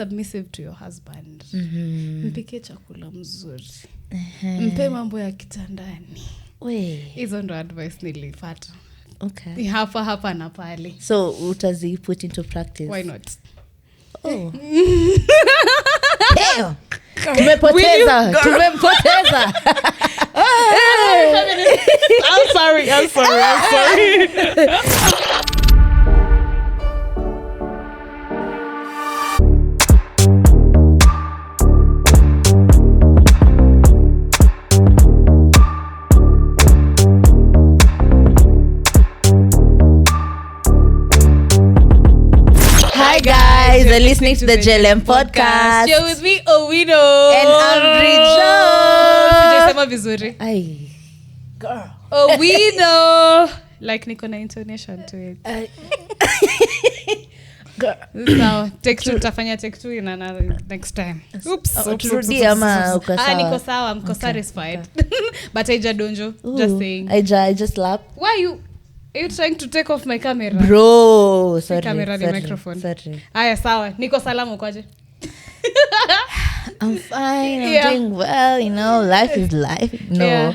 submissive to your husband. Mpike chakula mzuri. Mpe mambo ya kitandani. Hizo ndo advice nilipata. Okay. Hapa na pale. So utazi put into practice. Why not? Oh. Damn. Tumepoteza. I'm sorry. Hi guys, you're listening to the JLM podcast. You're with me, Owino. And I'm Rijo. Sijasema vizuri. Ay, girl. Owino. Like niko na intonation to it. Girl. So, take two, tafanya take two in another next time. Oops. Turudi ama uko sawa? Niko sawa, I'm satisfied. But Aija Donjo, just saying. I just laugh. Why are you trying to take off my camera? Bro, sorry. Camera ni microphone. Sorry. Aya, sawa. Niko salama kwaje? I'm fine. I'm doing well, you know. Life is life. No. Yeah.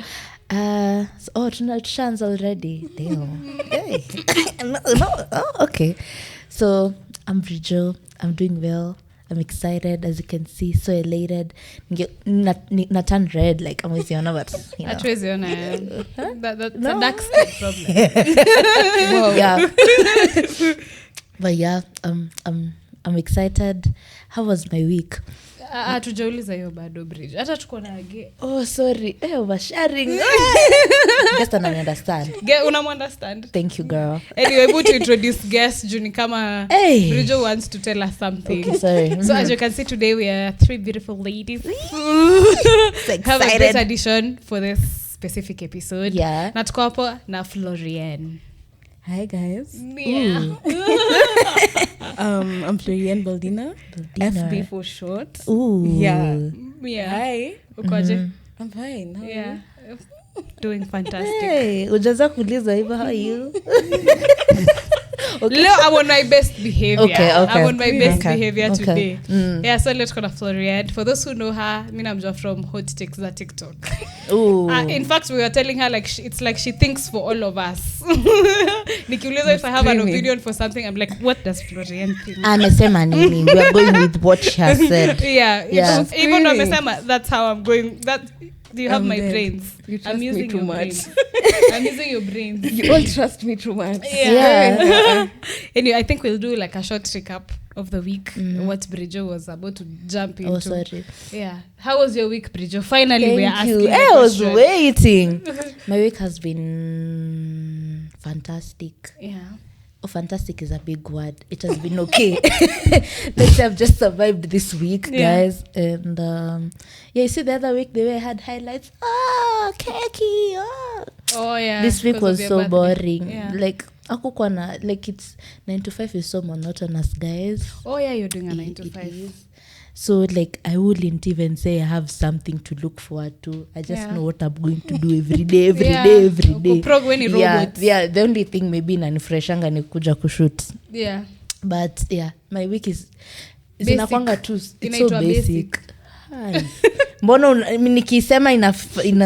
Tunashanza already. Damn. Hey. No. Oh, okay. So, I'm Rijo. I'm doing well. I'm excited, as you can see, so elated. Not turn red like I'm with you, but you know. That's a dark skin problem. Yeah. But yeah, I'm excited. How was my week? Tujauliza hiyo bado Bridge. Hata tuko na Oh, sorry. Oversharing. Guess I don't understand. Understand. Thank you, girl. Anyway, able to introduce guests Juni kama Bridge wants to tell us something. Okay, sorry. So as you can see today, we are 3 beautiful ladies. Have a great addition for this specific episode. Yeah. Na tuko hapo na Floriene. Hi guys. Yeah. I'm Floriene Baldina. FB for short. Ooh. Yeah. Hi. Ukoje? I'm fine. How are you? Doing fantastic. Hey, ujaza kuuliza hivyo, how are you? Okay. I'm on my best behavior. Okay. I'm on my best behavior today. Mm. So let's call her Floriene. For those who know her, I'm just from Hot Takes that TikTok. Ooh. In fact, we were telling her like it's like she thinks for all of us. Nikiuliza if I have an opinion for something, I'm like, what does Floriene think? Amesema nini? We are going with what she has said. Yeah. Even though amesema, that's how I'm going. Do you have my brains? You trust I'm using me too your much. brains. I'm using your brains. You all trust me too much. Yeah. Anyway, I think we'll do like a short recap of the week, what Bridjo was about to jump into. Oh, sorry. Yeah. How was your week, Bridjo? Finally, we are asking you. I was waiting. My week has been fantastic. Yeah. Oh, fantastic is a big word. It has been okay. Let's say I've just survived this week, guys. And you see the other week the way I had highlights. Keki. Oh yeah. This week was so birthday. boring. Yeah. Like it's 9 to 5 is so monotonous, guys. Oh yeah, you're doing a 9 to 5. So like I wouldn't even say I have something to look forward to. I just know what I'm going to do every day. Yeah, the only thing maybe inanifreshanga ni kuja kushoot. Yeah. But yeah, my week is zinakwanga tu, it's so basic. Mbona nikisema ina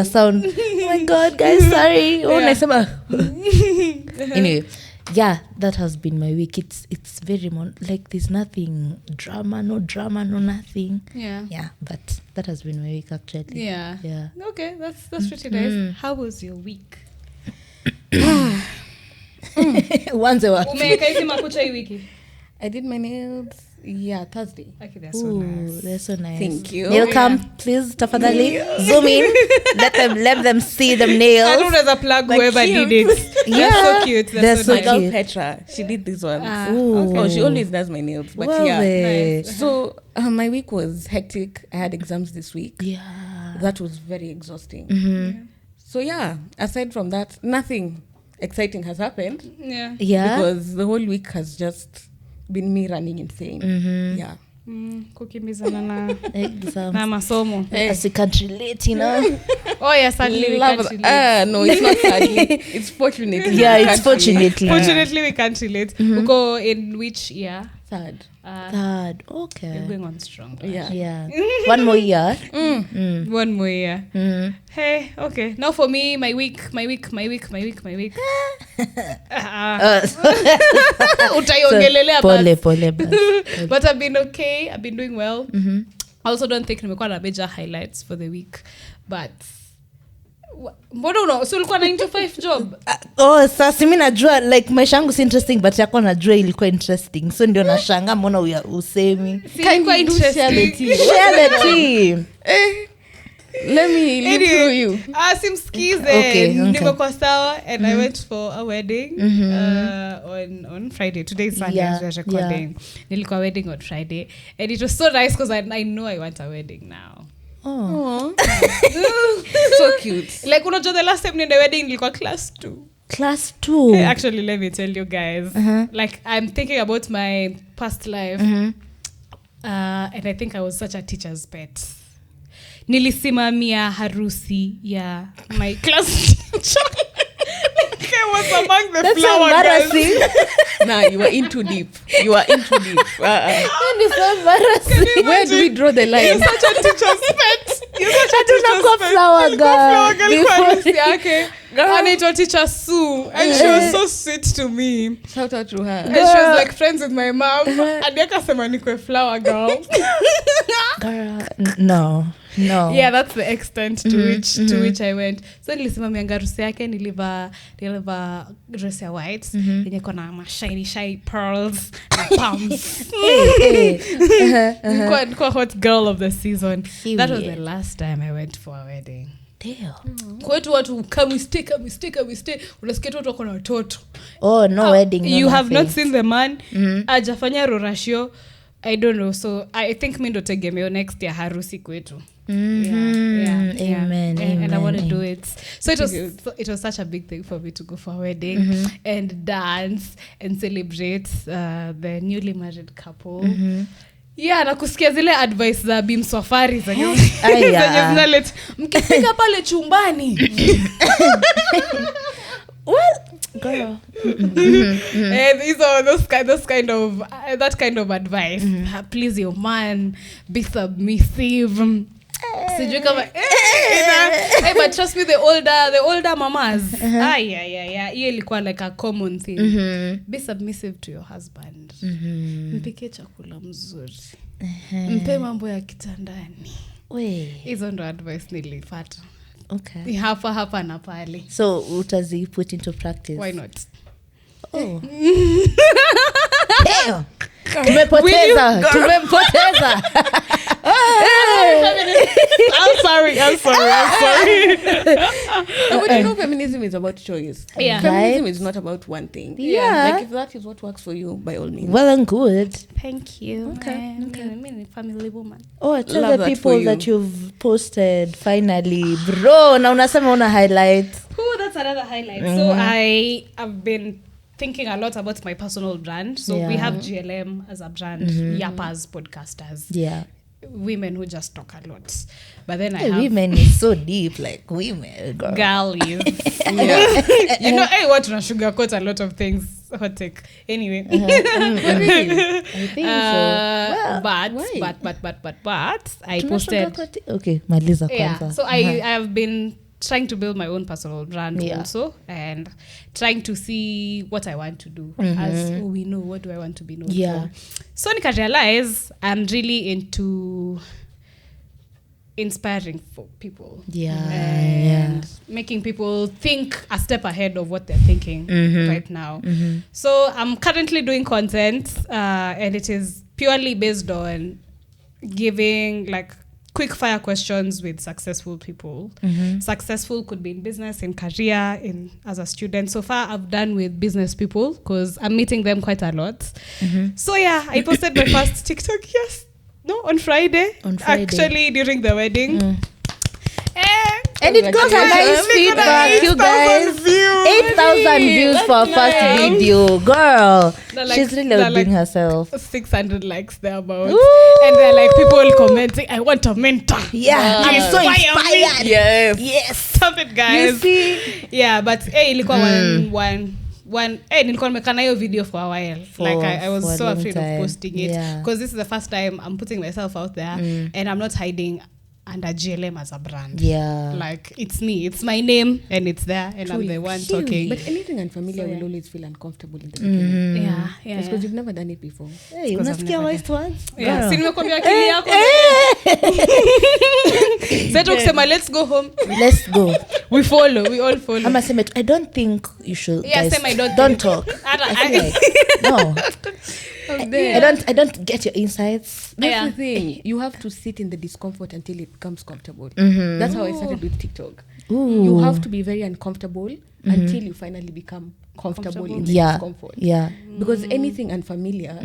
sound, oh my god guys, sorry. Nasema anyway, yeah, that has been my week. It's very like there's nothing no drama, no nothing. Yeah, but that has been my week actually. Yeah. Okay, that's pretty nice. How was your week? Umeweka hizi makucha hii wiki? I did my nails Thursday. Okay, they're so nice. They're so nice. Thank you. Nail cam, please, tafadhali. Zoom in. Let them see them nails. I don't know the plug whoever did it. Yeah. They're so cute. They're so My girl cute. Petra, she did this one. Okay. Oh, she always does my nails. But Nice. So my week was hectic. I had exams this week. Yeah. That was very exhausting. Mm-hmm. So aside from that, nothing exciting has happened. Yeah. Because the whole week has just been me running insane. Mm-hmm. Yeah. Kukimbizana na Exams. na masomo. As we can't relate, you know. Oh yeah, sadly we can't relate. No, it's not sadly. It's fortunately. Yeah, it's fortunately. Fortunately we can't relate. Uko in which year? Third. Okay. You're going on strong. Yeah. One more year. 1 more year. Hey, okay. Now for me, my week. Utaiongelelea pole. But I've been okay. I've been doing well. I also don't think nimekuwa na major highlights for the week. But mbona no, so ulikuwa 9 to 5 job? Sasa mimi najua like maisha yangu si interesting but yako najua ilikuwa interesting. So ndio nashanga mbona usemi. Ilikuwa interesting. Share the tea. Let me live through you. Simskize. Okay. Nimekuwa sawa and I went for a wedding on Friday. Today is Sunday as we're recording. Nilikuwa wedding on Friday and it was so nice because I know I want a wedding now. Oh. So cute. Like unajua the last time nenda wedding nilikuwa class 2. Class 2. Actually, let me tell you guys. Like I'm thinking about my past life. And I think I was such a teacher's pet. Nilisimamia harusi ya my class teacher. Like I was among the flower girls. Nah, you were into deep. That is so embarrassing. Where do we draw the line? You're such a teacher's pet. Flower girl. And it was teacher Sue. And she was so sweet to me. Shout out to her. And she was like friends with my mom. And akasema nikwe flower girl. Girl, no. Yeah, that's the extent to which I went. So nilisimamia harusi yake, niliva dress ya white yenye kona ma shiny pearls na pumps. Nilikuwa hot girl of the season. That was the last time I went for a wedding. Damn. Kwetu watu come we stay. Unasikia watu wako na watoto. No wedding. You have not seen the man. Ajafanya rorashio. I don't know. So I think mimi ndo tegemeo next year harusi kwetu. Amen. And I want to do it. So it was such a big thing for me to go for a wedding and dance and celebrate the newly married couple. Yeah, na kusikia zile advice za Bim Safari zenye zinaleta mkifika pale chumbani. Well, girl. And these are that kind of advice. Please your man, be submissive. But trust me, the older mamas. Yeah. Hiyo ilikuwa like a common thing. Be submissive to your husband. Mpike chakula mzuri. Mpe mambo ya kitandani. Hizo ndo advice nilipata. Okay. Hapa na pale. So utazi put into practice. Why not? Damn. Tumempoteza. I'm sorry. But you know, feminism is about choice. Yeah. Feminism is not about one thing. Yeah. Like if that is what works for you, by all means. Well and good. Thank you. Okay. I'm a family woman. I tell the people that you've posted finally. Bro, na unasema una highlights. That's another highlight. So I have been thinking a lot about my personal brand. So we have GLM as a brand, yappers, podcasters. Yeah. Women who just talk a lot. But then I have women is so deep, like women, girlies. You know, what to sugarcoat a lot of things. Hot take. Anyway. I think so. But I posted. Okay, Maliza kwanza. So I have been trying to build my own personal brand also, and trying to see what I want to do. As we know, what do I want to be known for? So I realize I'm really into inspiring for people. And making people think a step ahead of what they're thinking right now. So I'm currently doing content, and it is purely based on giving like quick fire questions with successful people. Successful could be in business, in career, as a student. So far I've done with business people because I'm meeting them quite a lot. So I posted my first TikTok on Friday. Actually during the wedding. And it got a nice feedback, you guys. 8,000 views for first video. Girl, she's really outdoing herself. 600 likes thereabouts. And they're like people commenting, I want a mentor. Yeah, I'm so inspired. Yes. Stop it, guys. You see? Yeah, but ilikuwa nilikuwa nimekana hiyo video for a while. I was so afraid of posting it because this is the first time I'm putting myself out there and I'm not hiding under GLM as a brand. Yeah. Like, it's me. It's my name and it's there and Truly. I'm the one talking. But anything unfamiliar will always feel uncomfortable in the beginning. Yeah. Because you've never done it before. Hey, unasikia voice once? Yeah. Si nimekwambia akili yako. Zetu kusema let's go home. Let's go. We all follow. Ama sema I don't think you should. Yeah, guys, same, I don't think. talk. I feel like, no. I don't get your insights. That's the thing. You have to sit in the discomfort until it becomes comfortable. That's how I started with TikTok. Ooh. You have to be very uncomfortable until you finally become comfortable in the discomfort. Yeah. Because anything unfamiliar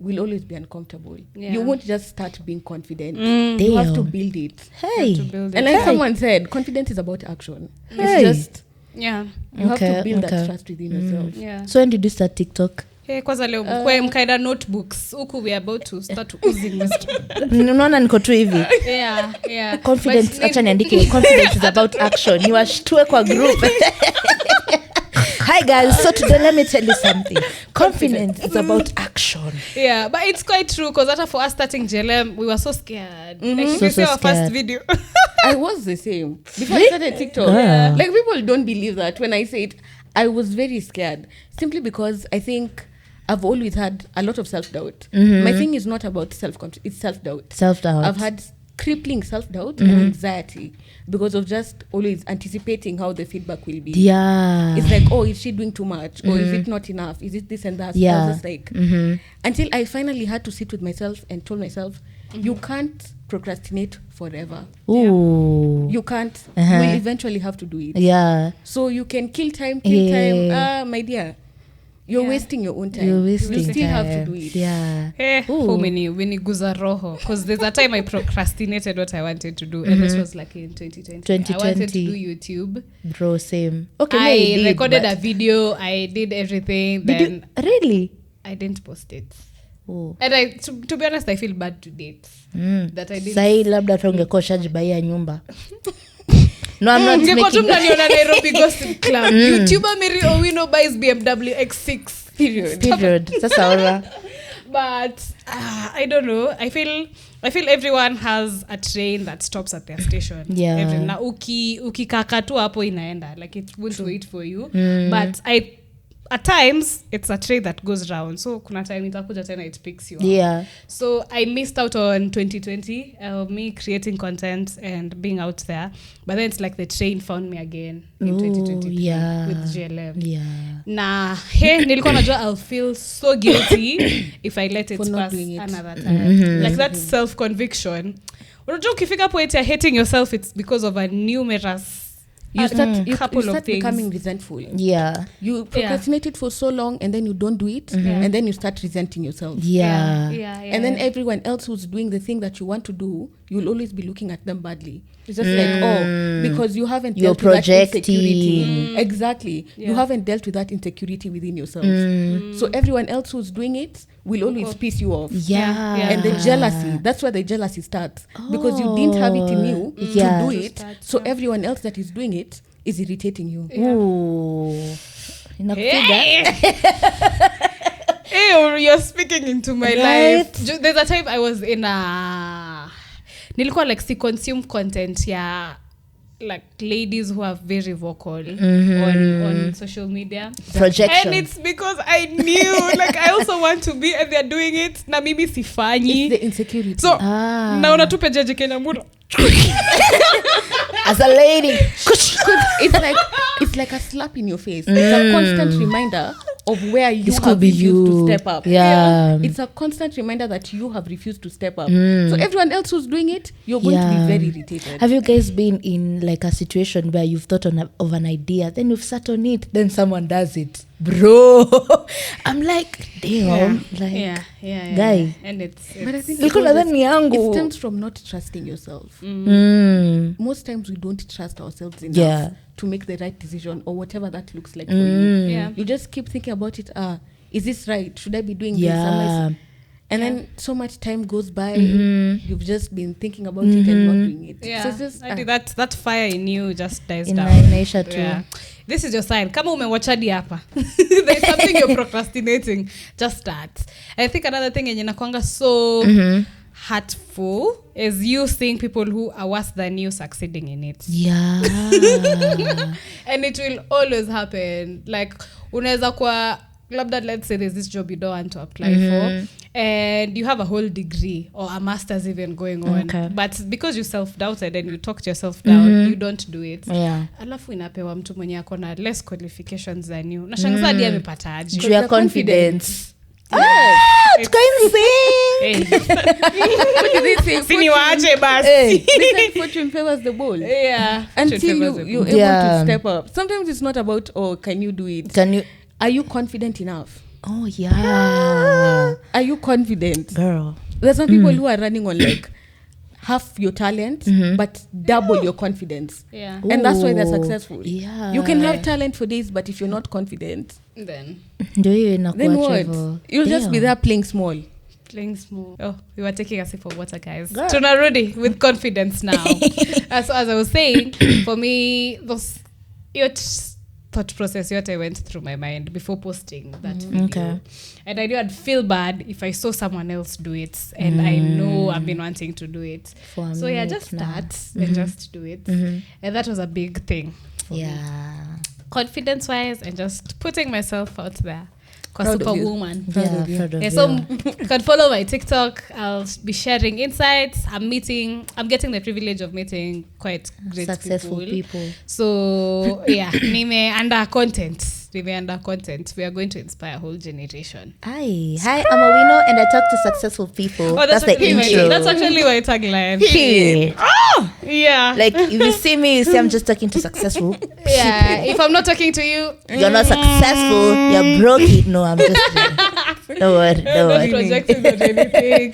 will always be uncomfortable. Yeah. You won't just start being confident. Damn. You have to build it. Hey. And like someone said, confidence is about action. Hey. It's just you have to build Okay. that trust within yourself. Yeah. So when did you start TikTok? Hey, kwanza leo mkwe mkaida notebooks huku we are about to start oozing wisdom. Unaona niko tu hivi. Yeah. Confidence, acha niandike confidence is about action. Niwashtue kwa group. Hi guys, so today let me tell you something. Confidence is about action. Yeah, but it's quite true because after for us starting JLM, we were so scared. Like if So you see our scared. first video. I was the same. Before I started TikTok, like people don't believe that when I say it, I was very scared. Simply because I think I've always had a lot of self-doubt. My thing is not about it's self-doubt. Self-doubt. I've had crippling self-doubt and anxiety because of just always anticipating how the feedback will be. Yeah. It's like, oh, is she doing too much? Or is it not enough? Is it this and that? Yeah. I was just like, until I finally had to sit with myself and told myself, you can't procrastinate forever. Ooh. You can't. We'll eventually have to do it. Yeah. So you can kill time. My dear. You're wasting your own time. You're wasting you still time. have to do it. Yeah. Hey, umeniguza roho because there's a time I procrastinated what I wanted to do and this was like in 2020. I wanted to do YouTube. Bro, same. Okay, I recorded a video. I did everything. Then really? I didn't post it. Oh. And to be honest, I feel bad to date that I didn't. Sai labda tungekuwa shajibaia nyumba. No, I'm not making... making... Nairobi Gossip Club. YouTuber Mary Owino buys BMW X6. Period. Sasa ora. But I don't know. I feel everyone has a train that stops at their station. Yeah. Na ukikaka tu hapo inaenda. Like it won't wait for you. But at times it's a train that goes round. So kuna time itakuja tena it picks you up. Yeah. So I missed out on 2020, me creating content and being out there. But then it's like the train found me again in 2023 with GLM. Yeah. Nah, nilikuwa najua I'll feel so guilty if I let it pass another time. Like that self-conviction. Unajua ukifika point you're hating yourself, it's because of a numerous you start things. becoming resentful. Yeah. You procrastinate it for so long and then you don't do it and then you start resenting yourself. Yeah. And then everyone else who's doing the thing that you want to do, you'll always be looking at them badly. It's just like, oh, because you haven't dealt with that insecurity. Exactly. You haven't dealt with that insecurity within yourself. So everyone else who's doing it will always piss you off. Yeah. And the jealousy, that's where the jealousy starts. Because you didn't have it in you to do it. So everyone else that is doing it is irritating you. Ooh. Hey, you're speaking into my life. There's a time I was in nilikuwa like si consume content like ladies who are very vocal on social media. Projection. And it's because I knew like I also want to be and they're doing it. Na mimi sifanyi. It's the insecurity. So naona tu pejaji Kenya Mura. As a lady. It's like a slap in your face. It's a constant reminder of where you have refused to step up. Yeah. It's a constant reminder that you have refused to step up. So everyone else who's doing it, you're going to be very irritated. Have you guys been in like a situation where you've thought of an idea, then you've sat on it, then someone does it? Bro, I'm like, damn. Guy. And it's but I think it stems from not trusting yourself. Most times we don't trust ourselves enough to make the right decision or whatever that looks like for you. Yeah. You just keep thinking about it. Is this right? Should I be doing this? And then so much time goes by, you've just been thinking about it and not doing it. Yeah, So it's just, I think that fire in you just dies In down. Inaisha too. Yeah. This is your sign. Kama umewatch hadi hapa. There's something you're procrastinating. Just start. I think another thing yenye nakwanga so hurtful is you seeing people who are worse than you succeeding in it. Yeah. And it will always happen. Like unaweza kwa labda, let's say there's this job you don't want to apply for and you have a whole degree or a master's even going on, Okay. but because you self-doubted and you talked yourself down, you don't do it. Yeah. Alafu inapewa mtu mwenye ako na less qualifications than you. Nashangaza hadi amepata aje. Juu ya confidence. Sini waache basi. because fortune favors the bold. Yeah. Until you're able to step up. Sometimes it's not about, can you do it? Are you confident enough? Oh, yeah. Are you confident? Girl. There's some people who are running on like half your talent, but double your confidence. Yeah. And that's why they're successful. Yeah. You can have talent for days, but if you're not confident, Then then what? You'll just be there playing small. Playing small. Oh, we were taking a sip of water, guys. Girl. Tunarudi with confidence now. As I was saying, for me, those thought process what I went through my mind before posting that video. Okay. And I knew I'd feel bad if I saw someone else do it, and I know I've been wanting to do it. So yeah, just start and just do it. And that was a big thing. Yeah. Confidence-wise, and just putting myself out there. Proud of you. Superwoman. Proud of you. So you can follow my TikTok. I'll be sharing insights. I'm getting the privilege of meeting quite great Successful people. So yeah, nime under content. We are going to inspire a whole generation. Hi, I'm Awino and I talk to successful people. That's the intro. That's actually my tagline. Period. Yeah. Like if you see me, you say I'm just talking to successful people. Yeah. If I'm not talking to you, You're not successful. You're broke. No, I'm just kidding. Don't worry. not projecting or anything.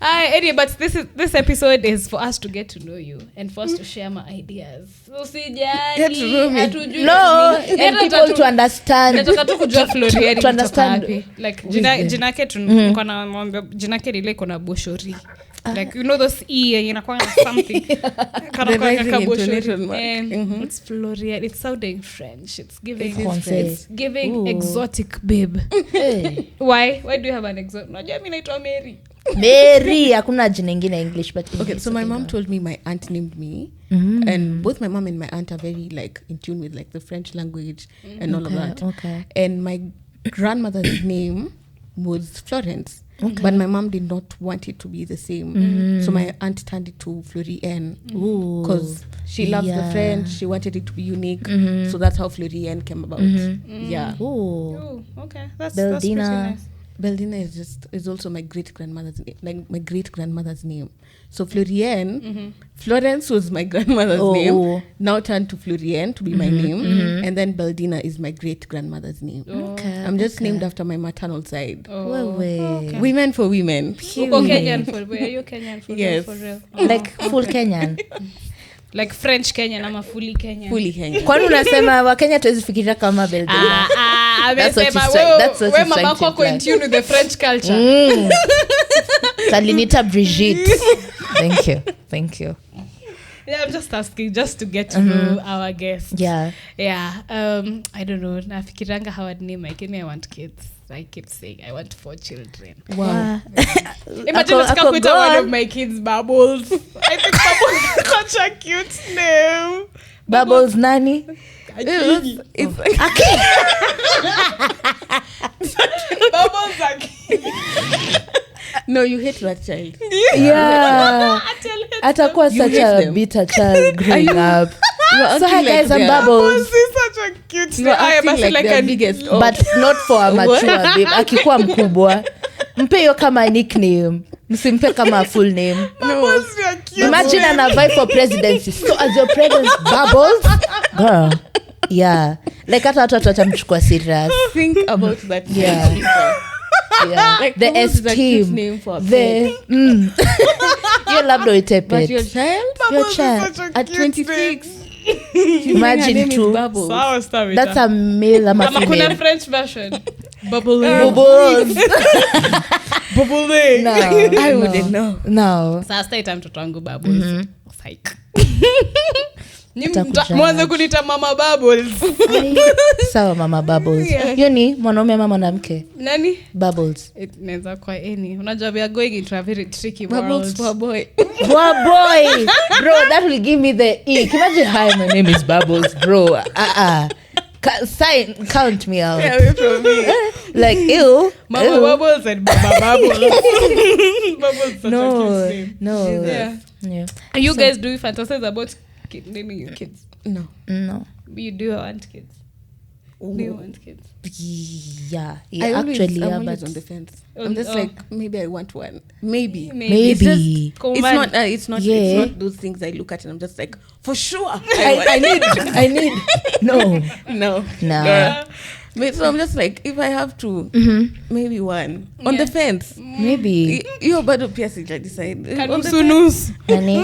Anyway, but this episode is for us to get to know you and for us to share my ideas. Get to know me. No, and people to understand. Nataka tu kujua Floriene To understand. kutoka wapi. Like jina yake tunakuwa na mwambia jina yake ile iko na boshori. Like you know those yenye inakuwa na something. Kana kwa intonation mark. It's Floriene. It's sounding French. It's giving It's giving exotic babe. Hey. Why do you have an exotic? Unajua mimi naitwa Mary. Mary, hakuna jina ingine English but Okay, so my mom told me my aunt named me, and both my mom and my aunt are very like in tune with like the French language and all of that. Okay. And my grandmother's name was Florence, but my mom did not want it to be the same. So my aunt turned it to Floriene because she loves the French. She wanted it to be unique, so that's how Floriene came about. Yeah. Oh, okay. That's Beldina. pretty nice. Beldina is also my great grandmother's name, like my great grandmother's name. So Floriene, Florence was my grandmother's name. Now turned to Floriene to be my name, and then Beldina is my great grandmother's name. Okay. I'm just named after my maternal side. Okay. Women for women. Uko Kenyan for real? Are you Kenyan for real? Yes. For real? Like full Kenyan. Like French Kenyan ama fully Kenyan? Fully Kenyan. Kwani unasema Wakenya tuwezi fikiria kama Beldina? That's what he's trying mama to wako in tune with the French culture. Salinita Brigitte. Thank you. Yeah, I'm just asking just to get to know our guests. Yeah. I don't know. Nafikiranga how I'd name my kid. I want kids. I keep saying I want 4 children. Wow. Imagine Ako one of my kids Bubbles. I think Bubbles is such a cute name. Bubbles nani? It's Bubbles Aki. no, you hate that child. Yeah. Atakuwa You such hate a them. bitter child growing up. You're So hi acting guys, like I'm they're- Bubbles. Is such a cute You're acting name. like their biggest. But not for a mature babe. Akikuwa mkubwa. Mpe hiyo kama nickname. Msimpe kama full name. Bubbles, you're cute. Imagine an vie for presidency. So as your president, Bubbles. Girl. Yeah. Like hata watu watamchukua serious. think about that. Yeah. Yeah. Like The Bubbles is a cute esteem. name for a The you labda uite But your pet. child Your child. at 26. Imagine two. Bubbles. Sawa story. That's a male ama Ama kuna female. French version. Bubble. Bubbles. Bubble. No, I wouldn't know. No. Sasa ita mtoto wangu Bubbles. Psych. Atakujudge. Mwanzo kunita mama Bubbles. Sawa mama Bubbles. Hiyo ni mwanaume ama mwanamke? Nani? Bubbles. Inaweza kwa any. Unajua we are going into a very tricky Bubbles world. for a boy. Boy. Bro, that will give me the ick. Imagine, hi, my name is Bubbles, bro. Count me out. Away from me. Like, ew. Mama ew. Bubbles and Baba Bubbles. Bubbles such a No, cute name. no. Yeah. Are you guys doing fantasies about naming your kids? No. You do want kids? Do you want kids? Yeah, I'm actually, always but on the fence. I'm just like, maybe I want one. Maybe. maybe. It's not Yeah. it's not those things I look at and I'm just like, for sure. I need. No. No. Nah. So I'm just like, if I have to, maybe one. On the fence. Maybe. You're about to pierce it, I decide. On the Sunus. Honey.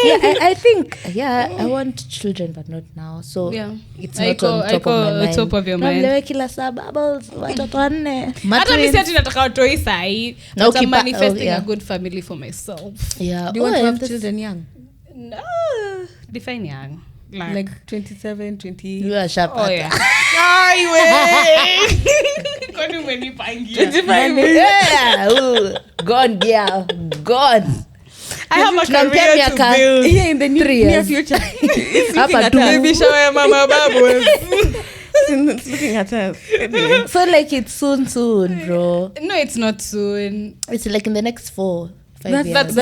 Yeah, I think, I want children, but not now. So it's not on top of my mind. Top of your mind. Namlewe kila saa Bubbles, watoto wanne. Hata mimi si nataka watoi sahi. No, But I'm keep- manifesting yeah. a good family for myself. Yeah. Do you want to have that's- children young? No. Define young. Like 27, 28? You are sharp. Oh yeah. Ai we. Kwani umenipangia? 25. Yeah. Ooh. Gone, yeah. Gone. I have a Tunampea career to miaka build. Yeah, in the 3 near years. future. It's Hapa looking at tu. us. Baby shower Mama Bubbles. It's looking at us. Anyway. So like it's soon, bro. No, it's not soon. It's like in the next 4-5 years.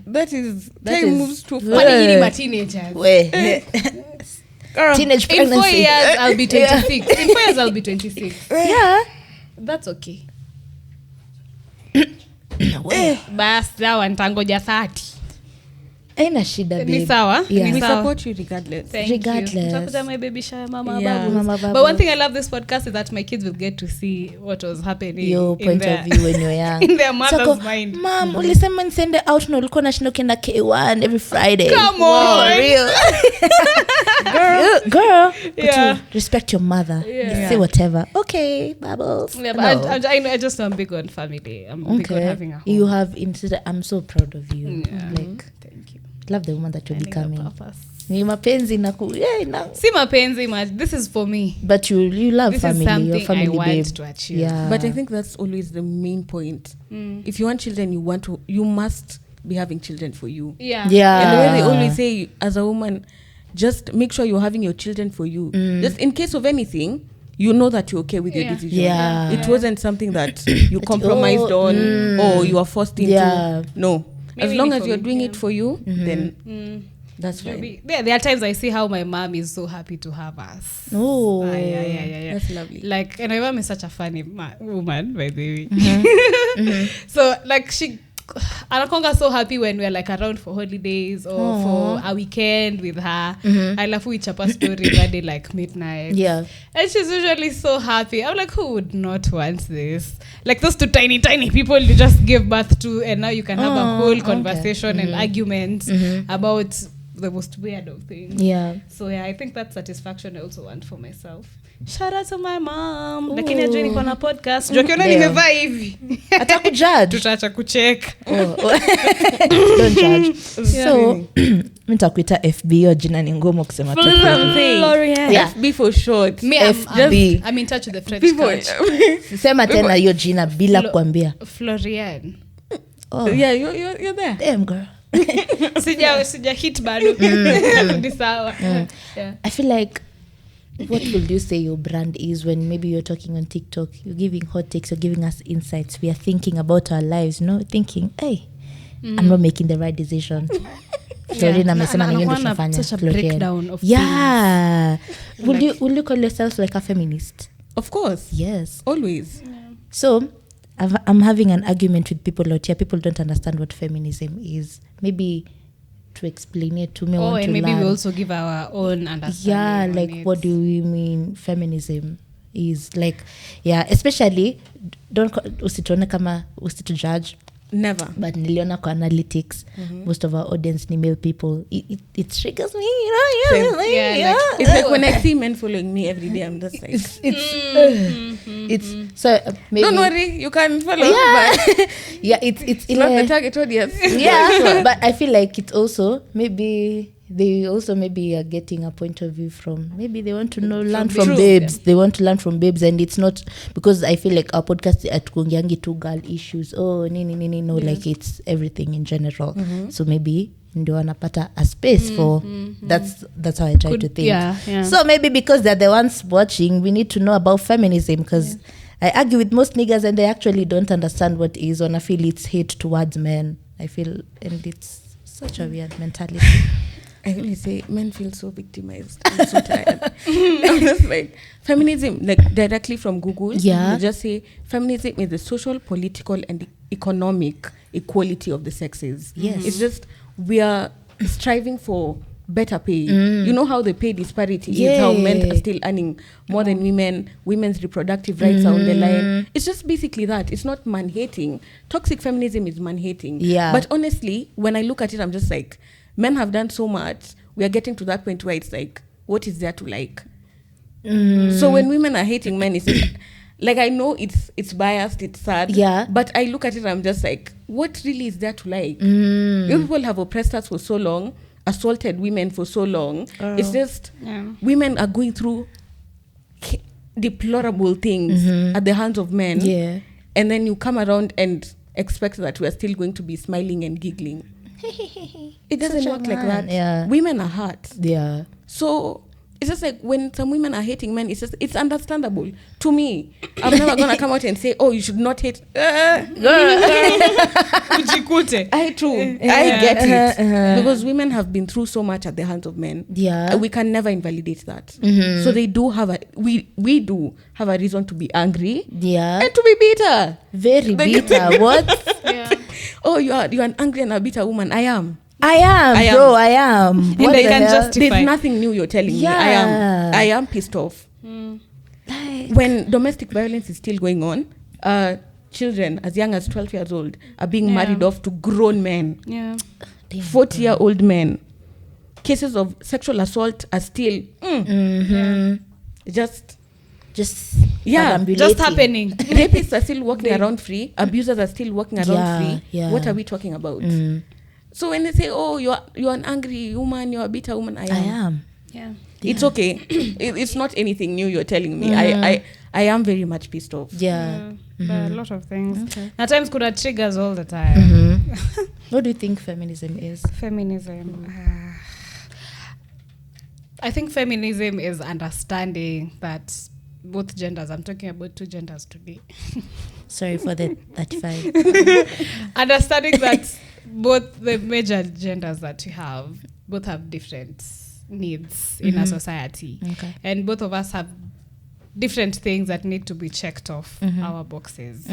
That is time is- moves too fast. Kwani nyinyi ma teenagers? Wait. Teenage In 4 pregnancy. years I'll be 26. In 4 years I'll be 26. Yeah. That's okay. Bas sawa nitangoja 30. Aina shida, babe. Ni sawa? Yeah. Ni We sawa. support you regardless. Thank Regardless. you. Nitakuja my baby shower Mama Yeah. Bubbles. Mama But Bubbles. one thing I love this podcast is that my kids will get to see what was happening Your in point their, of view when you're young. in their mother's Sako, mind. Mom, ulisema nisende out na ulikuwa nashinda ukienda K1 every Friday. Come Wow, on. real. Girl. But Yeah. you respect your mother. Yeah. You say whatever. Okay, Bubbles. Yeah, but No. I just know I'm big on family. I'm big on having a home. You have instead. I'm so proud of you. Yeah. Like, Thank you. love the woman that you're Finding a becoming. purpose. Ni mapenzi na Si mapenzi much. This is for me. but you love This family. is something Your family, I want babe. to achieve. Yeah. But I think that's always the main point. If you want children, you must be having children for you. Yeah. Yeah. And the way they always say, as a woman, just make sure you're having your children for you. Just in case of anything, you know that you're okay with your decision. Yeah. It wasn't something that you compromised on or you are forced into. Yeah. No. Maybe As long as for you're me, doing yeah. it for you, then that's fine. There are times I see how my mom is so happy to have us. Oh. Yeah. That's lovely. Like, and my mom is such a funny woman, by the way. So, like, she anakonga so happy when we're like around for holidays or for a weekend with her. I love we chapa story Friday like midnight. Yeah. And she's usually so happy. I'm like, who would not want this? Like those two tiny people you just gave birth to, and now you can have a whole conversation and argument about the most weird of things. Yeah. So yeah, I think that satisfaction I also want for myself. Shout out to my mom. Lakini ajui niko na podcast. Jokiona nimevaa hivi. Atakujudge. Tutaacha kucheck. Don't judge. So nitakuita FB, hiyo jina ni ngumu kusema tu. Floriene. Yeah. FB for short. Me, FB. I'm in touch with the French People, culture. Sema tena hiyo jina bila kuambia. Floriene. Oh. yeah, you're there. Damn, girl. Sija hit bado. Ni sawa. Yeah. I feel like what will you say your brand is when maybe you're talking on TikTok, you're giving hot takes, you're giving us insights, we are thinking about our lives, thinking, hey, I'm not making the right decision. Floriene amesema na hiyo ndio tunafanya. Such a breakdown of yeah. Will you call yourself like a feminist? Of course. Yes. Always. So I'm having an argument with people out here. People don't understand what feminism is. Maybe to explain it to me. Oh, want and to maybe learn. we also give our own understanding. Yeah, on like it. what do we mean feminism is like? Yeah, especially don't usituone kama usitujudge. Never. But niliona kwa analytics, most of our audience ni male people. It triggers me, you know. It's like when I see men following me every day, I'm just like, it's so maybe. Don't worry, you can follow. Yeah, But it's not the target audience. Yeah, but I feel like it's also maybe they also maybe are getting a point of view from, maybe they want to learn from babes. They want to learn from babes, and it's not because I feel like our podcast at Kungiangi two girl issues. Oh, no, like it's everything in general. So maybe ndio wanapata a space for that's how I try to think. Yeah. So maybe because they're the ones watching, we need to know about feminism, because I argue with most niggas and they actually don't understand what it is, and I feel it's hate towards men. I feel, and it's such a weird mentality. I really say men feel so victimized. I'm so tired. I'm just like, feminism, like directly from Google. Yeah. You just say feminism is the social, political, and economic equality of the sexes. Yes. It's just we are striving for better pay. You know how the pay disparity is, how men are still earning more than women. Women's reproductive rights are on the line. It's just basically that. It's not man-hating. Toxic feminism is man-hating. Yeah. But honestly, when I look at it, I'm just like, men have done so much. We are getting to that point where it's like, what is there to like? So when women are hating men, it's like, I know it's biased, it's sad. Yeah. But I look at it, I'm just like, what really is there to like? You people have oppressed us for so long, assaulted women for so long. It's just women are going through deplorable things at the hands of men. Yeah. And then you come around and expect that we're still going to be smiling and giggling. It doesn't work like that. Yeah. Women are hurt. Yeah. So it's just like when some women are hating men, it's understandable. To me, I'm never gonna come out and say, oh, you should not hate. I get it. Because women have been through so much at the hands of men. Yeah. We can never invalidate that. So they do have we do have a reason to be angry. Yeah. And to be bitter. Very bitter. What? Yeah. Oh, you're an angry and a bitter woman. I am. I am. And they can justify. There's nothing new you're telling me. I am pissed off. Like, when domestic violence is still going on, children as young as 12 years old are being married off to grown men. 40-year-old men. Cases of sexual assault are still just happening. Rapists are still walking around free. Abusers are still walking around free. Yeah. What are we talking about? So when they say, oh, you're an angry woman, you're a bitter woman, I am. Yeah. It's okay. It's not anything new you're telling me. I am very much pissed off. Yeah. There are a lot of things. Okay. At times could have triggers all the time. What do you think feminism is? Feminism. I think feminism is understanding that both genders, I'm talking about two genders today. Sorry for the 35. Understanding that both the major genders that we have, both have different needs in a society. Okay. And both of us have different things that need to be checked off our boxes.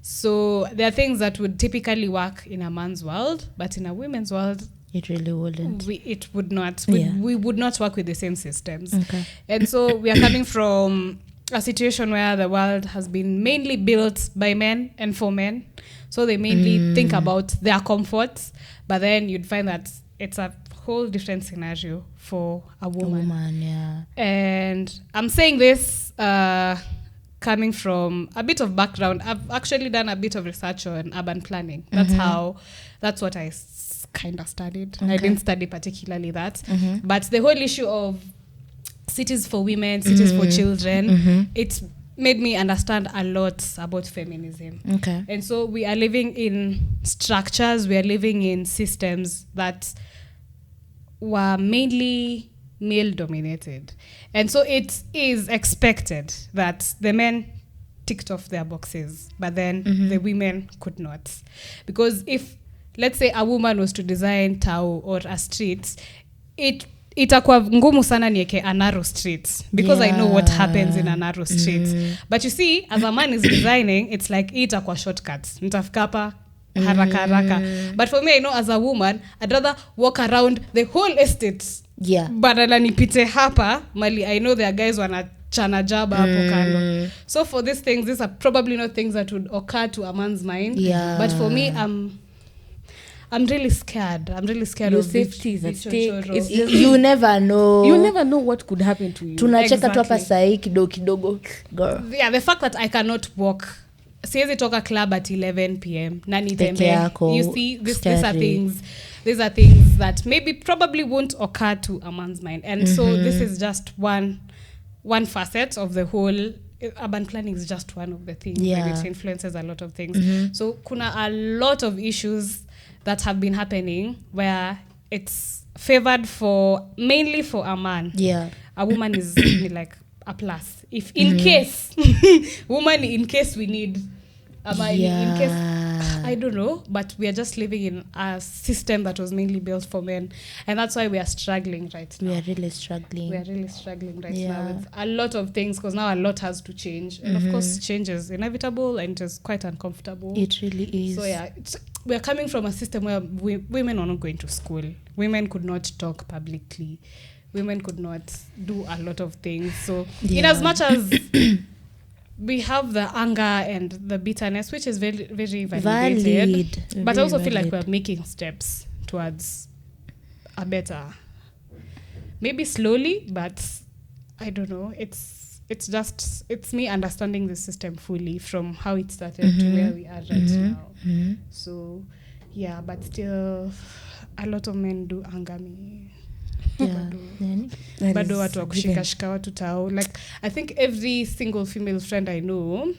So there are things that would typically work in a man's world, but in a women's world, it really wouldn't. It would not. We would not work with the same systems. Okay. And so we are coming from a situation where the world has been mainly built by men and for men. So they mainly think about their comforts, but then you'd find that it's a whole different scenario for a woman. Yeah. And I'm saying this coming from a bit of background. I've actually done a bit of research on urban planning. That's what I kind of studied. Okay. I didn't study particularly that. But the whole issue of cities for women, cities for children, it's made me understand a lot about feminism. Okay. And so we are living in structures, we are living in systems that were mainly male dominated. And so it is expected that the men ticked off their boxes, but then the women could not. Because if, let's say, a woman was to design tau or a street, itakuwa ngumu sana nieke a narrow street because I know what happens in a narrow street. But you see, as a man is designing, it's like itakuwa shortcuts. Nitafika hapa haraka. But for me, I know as a woman, I'd rather walk around the whole estate. Yeah. Badala nipite hapa, mali I know there are guys wana chana jaba hapo kando. So for these things, these are probably not things that would occur to a man's mind. Yeah. But for me, I'm really scared. I'm really scared Your of safety is at stake. vichochoro. You never know. You never know what could happen to you. Tunacheka tu hapa sahi kidogo girl. Yeah, the fact that I cannot walk. Siwezi toka club at 11 p.m. na Peke nitembe. yako, You see, these scary. are things that maybe probably won't occur to a man's mind. And so this is just one facet of the whole. Urban planning is just one of the things. Yeah. And it influences a lot of things. So kuna a lot of issues that have been happening where it's favored mainly for a man. Yeah. A woman is like a plus. If in case, woman in case we need, in case, I don't know, but we are just living in a system that was mainly built for men. And that's why we are struggling right now. We are really struggling now with a lot of things, because now a lot has to change. And of course, change is inevitable and it's quite uncomfortable. It really is. So yeah, we're coming from a system where women are not going to school. Women could not talk publicly. Women could not do a lot of things. So in as much as we have the anger and the bitterness, which is very, very validated, but I also feel like we're making steps towards a better, maybe slowly, but I don't know. It's me understanding the system fully from how it started to where we are right now. So yeah, but still a lot of men do anger me. Bado watu wa kushikashika watu tao. Like I think every single female friend I know,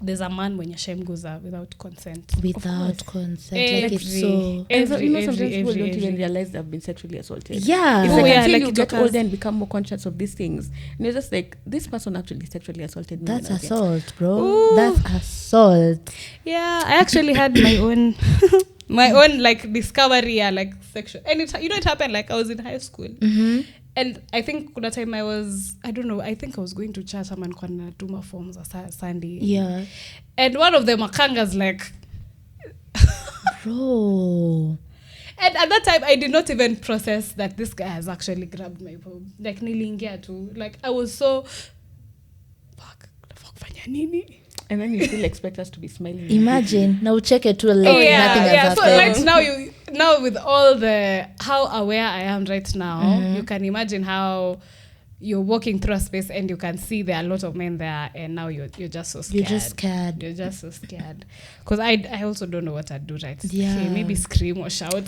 there's a man when shemguza without consent. Without consent. Like it's so... Sometimes people don't even realize they've been sexually assaulted. Yeah. It's like until like you get older and become more conscious of these things. And you're just like, this person actually sexually assaulted me. That's assault, bro. Ooh. That's assault. Yeah, I actually had my own... my own like discovery, like sexual, and it happened like I was in high school, and I think kuna time I think I was going to church, and kuna tuma forms Sunday, and one of them makangas like, bro, and at that time I did not even process that this guy has actually grabbed my boob, like nilingia too, like I was so fuck fanya nini. And then you still expect us to be smiling. Imagine now check it to like nothing has happened. So right now with all the how aware I am right now, you can imagine how you're walking through a space and you can see there are a lot of men there, and now you're just so scared. You're just so scared. Because I also don't know what I'd do right. Yeah. Okay, maybe scream or shout.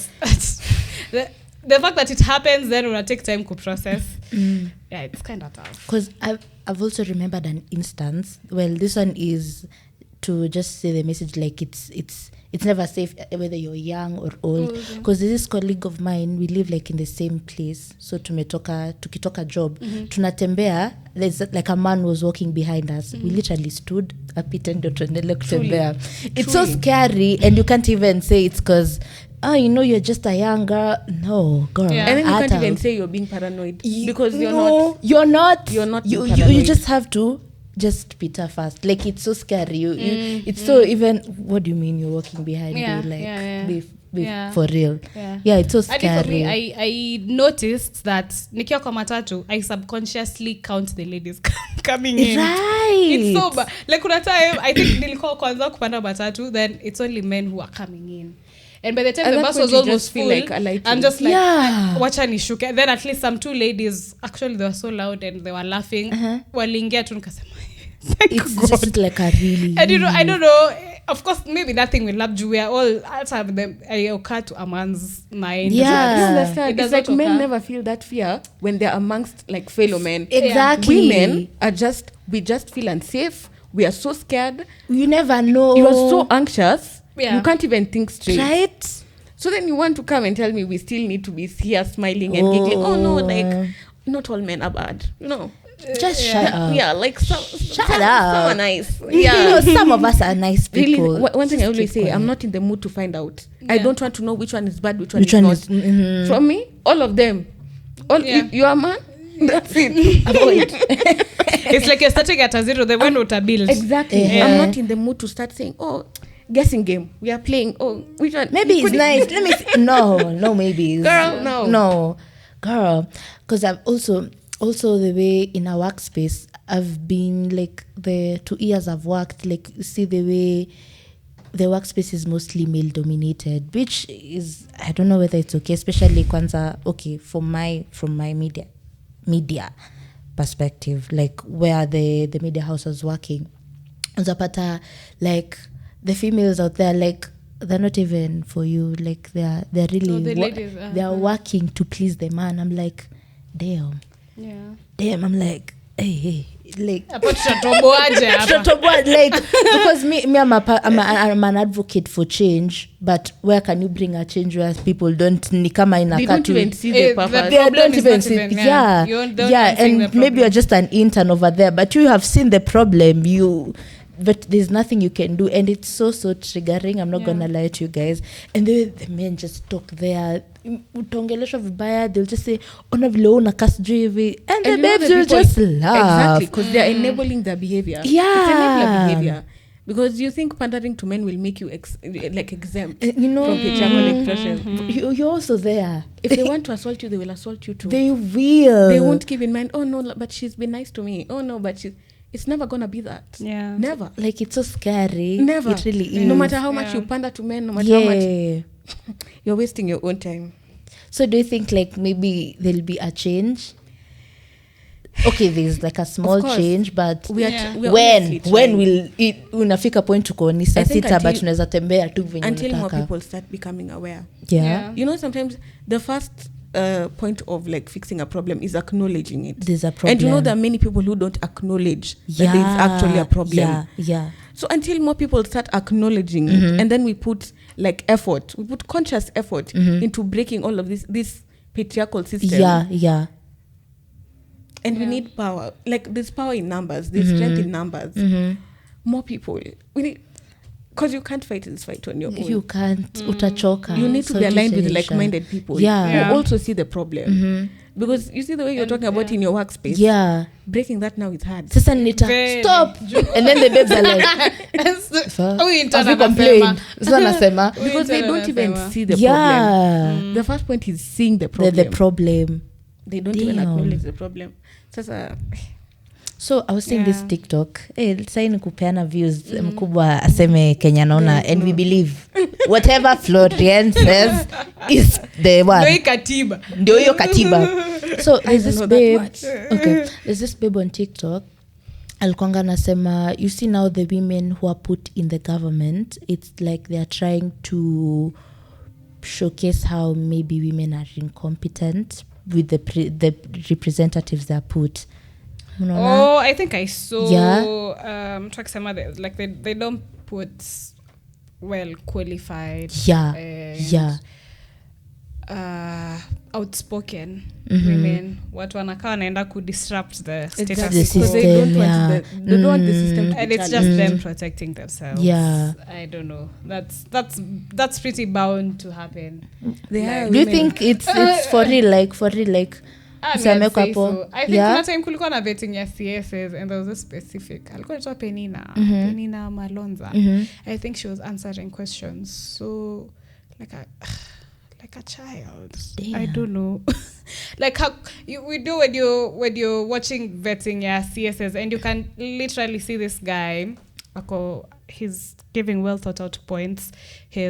The fact that it happens, then when I take time to process, yeah, it's kind of tough. Because I've also remembered an instance. Well, this one is to just say the message like it's never safe whether you're young or old. Because this colleague of mine, we live like in the same place. So tukitoka job, tunatembea. There's like a man was walking behind us. We literally stood up and tuendele kutembea. It's so scary, and you can't even say it's because you're just a young girl. No, girl. Yeah. And then you can't even say you're being paranoid because you're not. You just have to just pita fast. Like it's so scary. It's so even. What do you mean you're walking behind me? Like for real. Yeah, it's so scary. I think for me, I noticed that nikiwa kwa matatu, I subconsciously count the ladies coming in. Right. It's so bad. Like kuna time I think nilikuwa kwanza kupanda matatu, then it's only men who are coming in. And by the time the bus was almost full, I'm just like, wacha nishuke. Then at least some two ladies, actually they were so loud and they were laughing. Waliingia tu nikasema, it's God. Just like a really... And I don't know, of course, maybe that thing will love you. We are all outside of them. I occur to a man's mind. Yeah. It's like men never feel that fear when they're amongst like fellow men. Exactly. Women we just feel unsafe. We are so scared. You never know. You are so anxious. Yeah. You can't even think straight. Right? So then you want to come and tell me we still need to be here smiling and giggling. Oh no, like not all men are bad. No. Just shut up. Yeah, like some up. are nice. Yeah. Some of us are nice people. Really, one thing I always say, I'm not in the mood to find out. I don't want to know which one is bad, which one is not. From me, all of them. You are a man? That's it. Avoid. It's like you're starting at a zero, the one to build. Exactly. I'm not in the mood to start saying, guessing game. We are playing. Which one? Maybe it's nice. Let me no, maybe. Girl, no. Girl. Because I've also also the way in our workspace, I've been like the 2 years I've worked, like see the way the workspace is mostly male dominated, which is, I don't know whether it's okay, especially kwanza, okay, from my media perspective, like where the media house was working. Zapata, like the females out there, like they're not even for you, like they're really they're working to please the man. I'm like, damn. I'm like, hey, like like because me I'm an advocate for change, but where can you bring a change where people don't ni kama in a they don't even see the purpose. They don't even see and maybe you're just an intern over there, but you have seen the problem, but there's nothing you can do, and it's so triggering. I'm not gonna lie to you guys. And the men just talk there, utongeleshwa vibaya, they'll just say ona vile una kasijui hivi, and the babes will just laugh. Exactly, because they're enabling their behavior. It's enabler behavior. Because you think pandering to men will make you exempt from patriarchal expression. You're also there. If they want to assault you, they will assault you too. They will. They won't keep in mind, oh no, but she's been nice to me. Oh no, but it's never gonna be that. Yeah. Never. Like, it's so scary. Never. It really is. No matter how much you pander to men, no matter how much you're wasting your own time. So do you think like maybe there'll be a change? Okay, there's like a small change, but when will it unafika point tuko ni saa sita but tunaweza tembea tu venye unataka. Until more people start becoming aware. Yeah. You know, sometimes the first point of like fixing a problem is acknowledging it. There's a problem. And you know, there are many people who don't acknowledge that there's actually a problem. Yeah. So until more people start acknowledging it, and then we put like effort, we put conscious effort into breaking all of this patriarchal system. Yeah. And we need power. Like, there's power in numbers. There's strength in numbers. More people. We need... Because you can't fight this fight on your own. You can't. Utachoka. You need to be aligned with like-minded people. Yeah. Who also see the problem. Because you see the way you're talking about in your workspace. Yeah. Breaking that now is hard. Sasa nita stop. And then the babes are like, have you complained? Because they don't even see the problem. The first point is seeing the problem. The problem. They don't even acknowledge the problem. So I was seeing this TikTok. Saini kupeana views mkubwa aseme Kenya naona, and we believe whatever Floriene says is the one. Ndio hiyo katiba. So there's this babe. Okay, there's this babe on TikTok. Alikuanga nasema, you see now the women who are put in the government, it's like they are trying to showcase how maybe women are incompetent with the representatives they are put. Oh, I think I saw like they don't put well qualified outspoken women. Watu wanakaa wanaenda kudisrupt the status system. They don't want the system to and it's just them protecting themselves. I don't know, that's pretty bound to happen. Do you think it's for real like I think kuna time kulikuwa na vetting ya CSs, and there was a specific alikuwa anaitwa Penina Malonza. I think she was answering questions so like a child. Damn. I don't know. Like how we do when you're watching vetting ya CSs, and you can literally see this guy he's giving well thought out points. He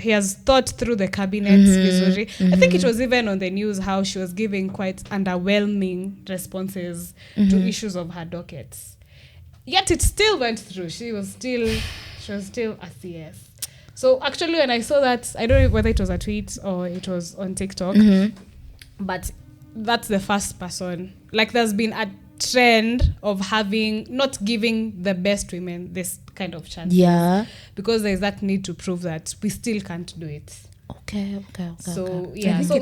has thought through the cabinets vizuri. I think it was even on the news how she was giving quite underwhelming responses to issues of her dockets. Yet it still went through. She was still a CS. So actually when I saw that, I don't know whether it was a tweet or it was on TikTok, but that's the first person. Like, there's been a trend of not giving the best women this kind of chance. Yeah. Because there's that need to prove that we still can't do it. Okay. So, yeah. So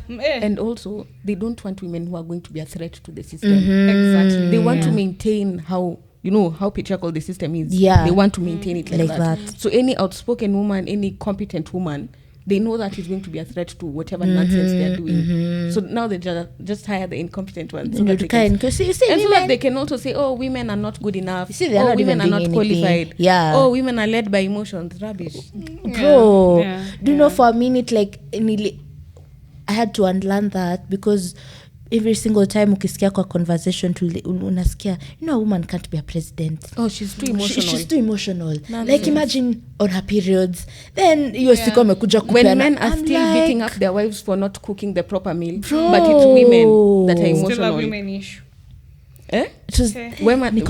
and also, they don't want women who are going to be a threat to the system. Exactly. They want to maintain how patriarchal the system is. Yeah. They want to maintain it like that. So any outspoken woman, any competent woman, they know that it's going to be a threat to whatever nonsense they're doing. So now they just hire the incompetent ones. So that they can also say, oh, women are not good enough. Oh, women are not qualified. Yeah. Oh, women are led by emotions. Rubbish. Bro, do you know, for a minute, like, I had to unlearn that, because every single time ukisikia kwa conversation unasikia a woman can't be a president. She's too emotional. She's too emotional. Like imagine on her periods, then hiyo siku amekuja kupeana. When men are still beating up their wives for not cooking the proper meal, but it's women that are emotional. Still a women issue.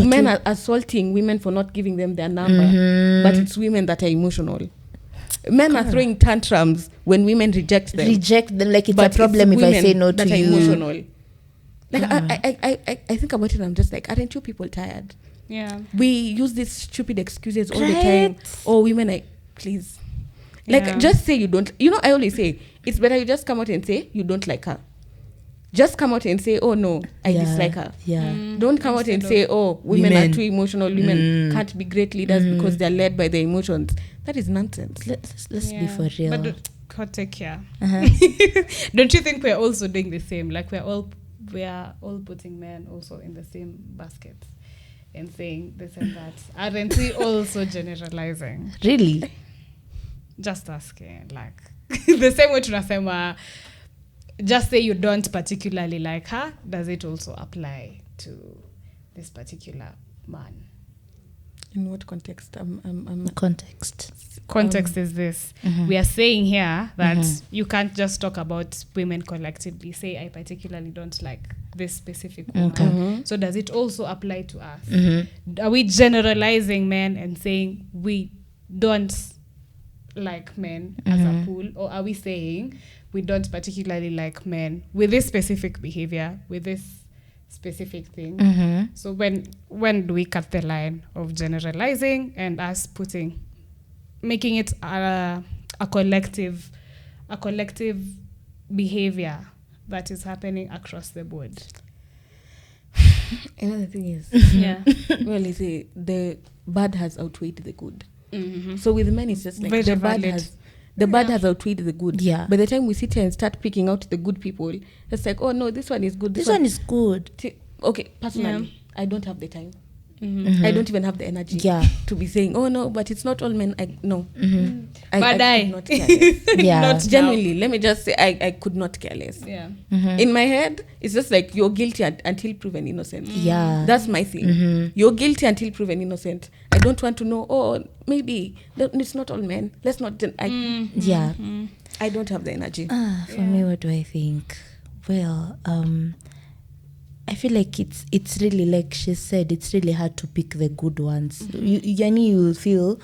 Men are assaulting women for not giving them their number, but it's women that are emotional. Men are throwing tantrums when women reject them like it's a problem if I say no to you. Emotional. Like I think about it and I'm just like, aren't you people tired? Yeah, we use these stupid excuses all the time. Women please, like just say you don't. I always say it's better you just come out and say you don't like her. Just come out and say, oh no, I dislike her. Don't come out and say, oh, women are too emotional, women can't be great leaders because they're led by their emotions. That is nonsense. Let's be for real. But God, take care. Don't you think we're also doing the same? Like we are all putting men also in the same basket and saying this and that. Aren't we also generalizing? Really? Just asking. Like the same way tunasema, just say you don't particularly like her, does it also apply to this particular man? In what context? Context is this. We are saying here that you can't just talk about women collectively. Say, I particularly don't like this specific woman. So does it also apply to us? Are we generalizing men and saying we don't like men as a pool? Or are we saying we don't particularly like men with this specific behavior, with this specific thing? So when do we cut the line of generalizing and us making it a collective behavior that is happening across the board? Another thing is, well, you say the bad has outweighed the good. So with men, it's just like very the valid. bad has outweighed the good. Yeah. By the time we sit here and start picking out the good people, it's like, oh no, this one is good. This one is good. Okay, personally, I don't have the time. I don't even have the energy to be saying, oh no, but it's not all men. I could not care less. Not genuinely, let me just say, I could not care less. In my head, it's just like you're guilty until proven innocent. That's my thing. You're guilty until proven innocent. I don't want to know, oh, maybe it's not all men. Let's not. I don't have the energy. For me, what do I think? Well, I feel like it's really, like she said, it's really hard to pick the good ones. You feel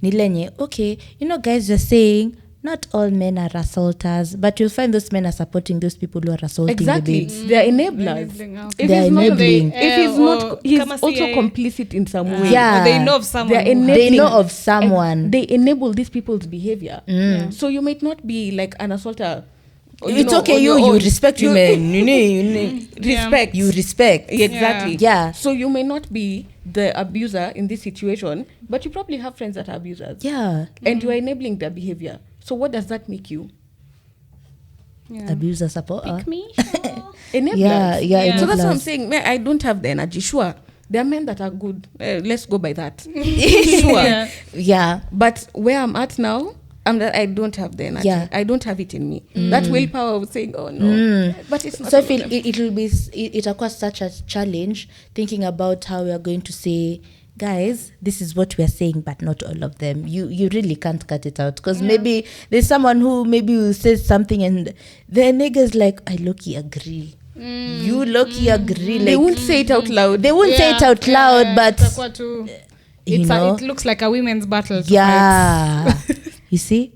nilenye, okay, guys, you're saying not all men are assaulters, but you'll find those men are supporting those people who are assaulting the babes. They're enablers. They're enabling. If he's not, he's also complicit in some way. Or they know of someone. They know of someone. They enable these people's behavior. So you might not be like an assaulter. It's okay, you respect women. You respect. You respect. Exactly. Yeah. So you may not be the abuser in this situation, but you probably have friends that are abusers. Yeah. And you are enabling their behavior. So what does that make you? Abuser support. Pick me. Enablers. Yeah. So that's what I'm saying. I don't have the energy. Sure. There are men that are good. Let's go by that. Sure. Yeah. But where I'm at now, I don't have the energy. I don't have it in me. That willpower of saying, oh no. But it's not. So I feel it'll cause such a challenge thinking about how we are going to say, guys, this is what we are saying, but not all of them. You really can't cut it out, because maybe there's someone who maybe will say something and the niggas like, I low-key agree. You low-key agree. Like, they won't say it out loud. They won't say it out loud, but it looks like a women's battle. You see?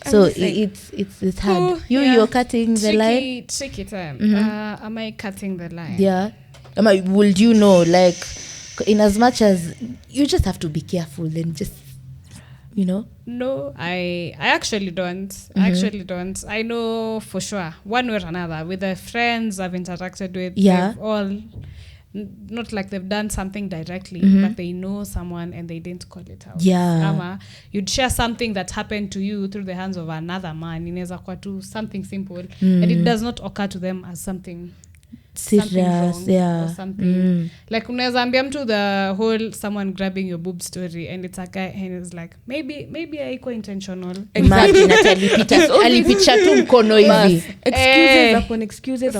So it's hard. You're cutting the line. Tricky time. Am I cutting the line? Yeah. Would you know, like, in as much as you just have to be careful, then just, No, I actually don't. I actually don't. I know for sure, one way or another, with the friends I've interacted with, they've all, not like they've done something directly, but they know someone and they didn't call it out. You'd share something that happened to you through the hands of another man. Inaweza kuwa tu something simple, and it does not occur to them as something something's Serious, wrong yeah. or something. Like unaweza ambia mtu the whole someone grabbing your boob story and it's a guy and it's like maybe haiko intentional. Imagine ati alipicha tu mkono hivi. Excuses upon excuses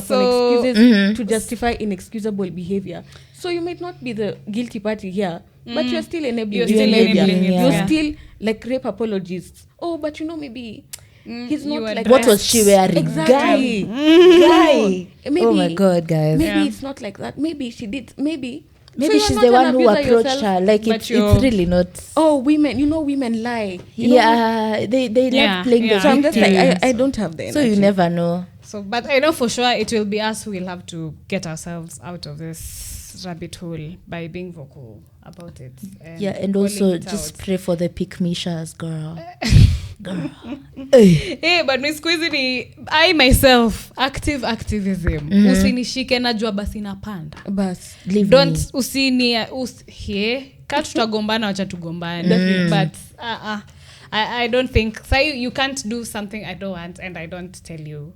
to justify inexcusable behavior. So you might not be the guilty party here, but you're still enabling behavior. You're still like rape apologists. Oh, but maybe he's not like what was she wearing? Exactly. Guy. Maybe, oh my God, guys. Maybe it's not like that. Maybe she did. Maybe so she's the one who approached yourself, her. Like it's really not. Oh, women lie. They love playing the. So I'm just like I don't have the energy. So you never know. So, but I know for sure it will be us who will have to get ourselves out of this rabbit hole by being vocal about it. And also just pray for the pick-me-shas, girl. Hey, but mi squeeze ni I myself activism. Usinishike najua basi napanda. Bas. Don't kaa tutagombana wacha tugombane. But I don't think so you can't do something I don't want and I don't tell you.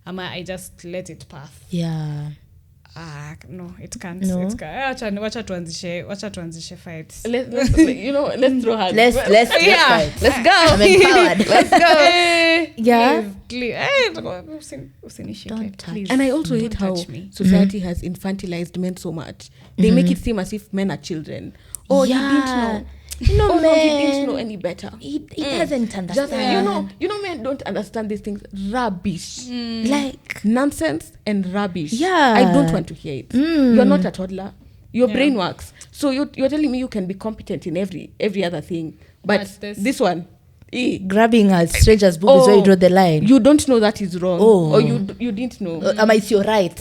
I just let it pass. Yeah. No, it can't. No. Wacha tuanzishe fights. Let's throw hands. Let's fight. Let's go. I'm empowered. Let's go. Yeah. Don't touch. And I also hate how society has infantilized men so much. They make it seem as if men are children. Oh, you didn't know. No, man. No, he didn't know any better. He doesn't understand. Just, men don't understand these things. Rubbish. Like nonsense and rubbish. Yeah. I don't want to hear it. You're not a toddler. Your brain works. So you're telling me you can be competent in every other thing. But this one, grabbing a stranger's boob is where you draw the line. You don't know that is wrong. Or you didn't know. It's your right.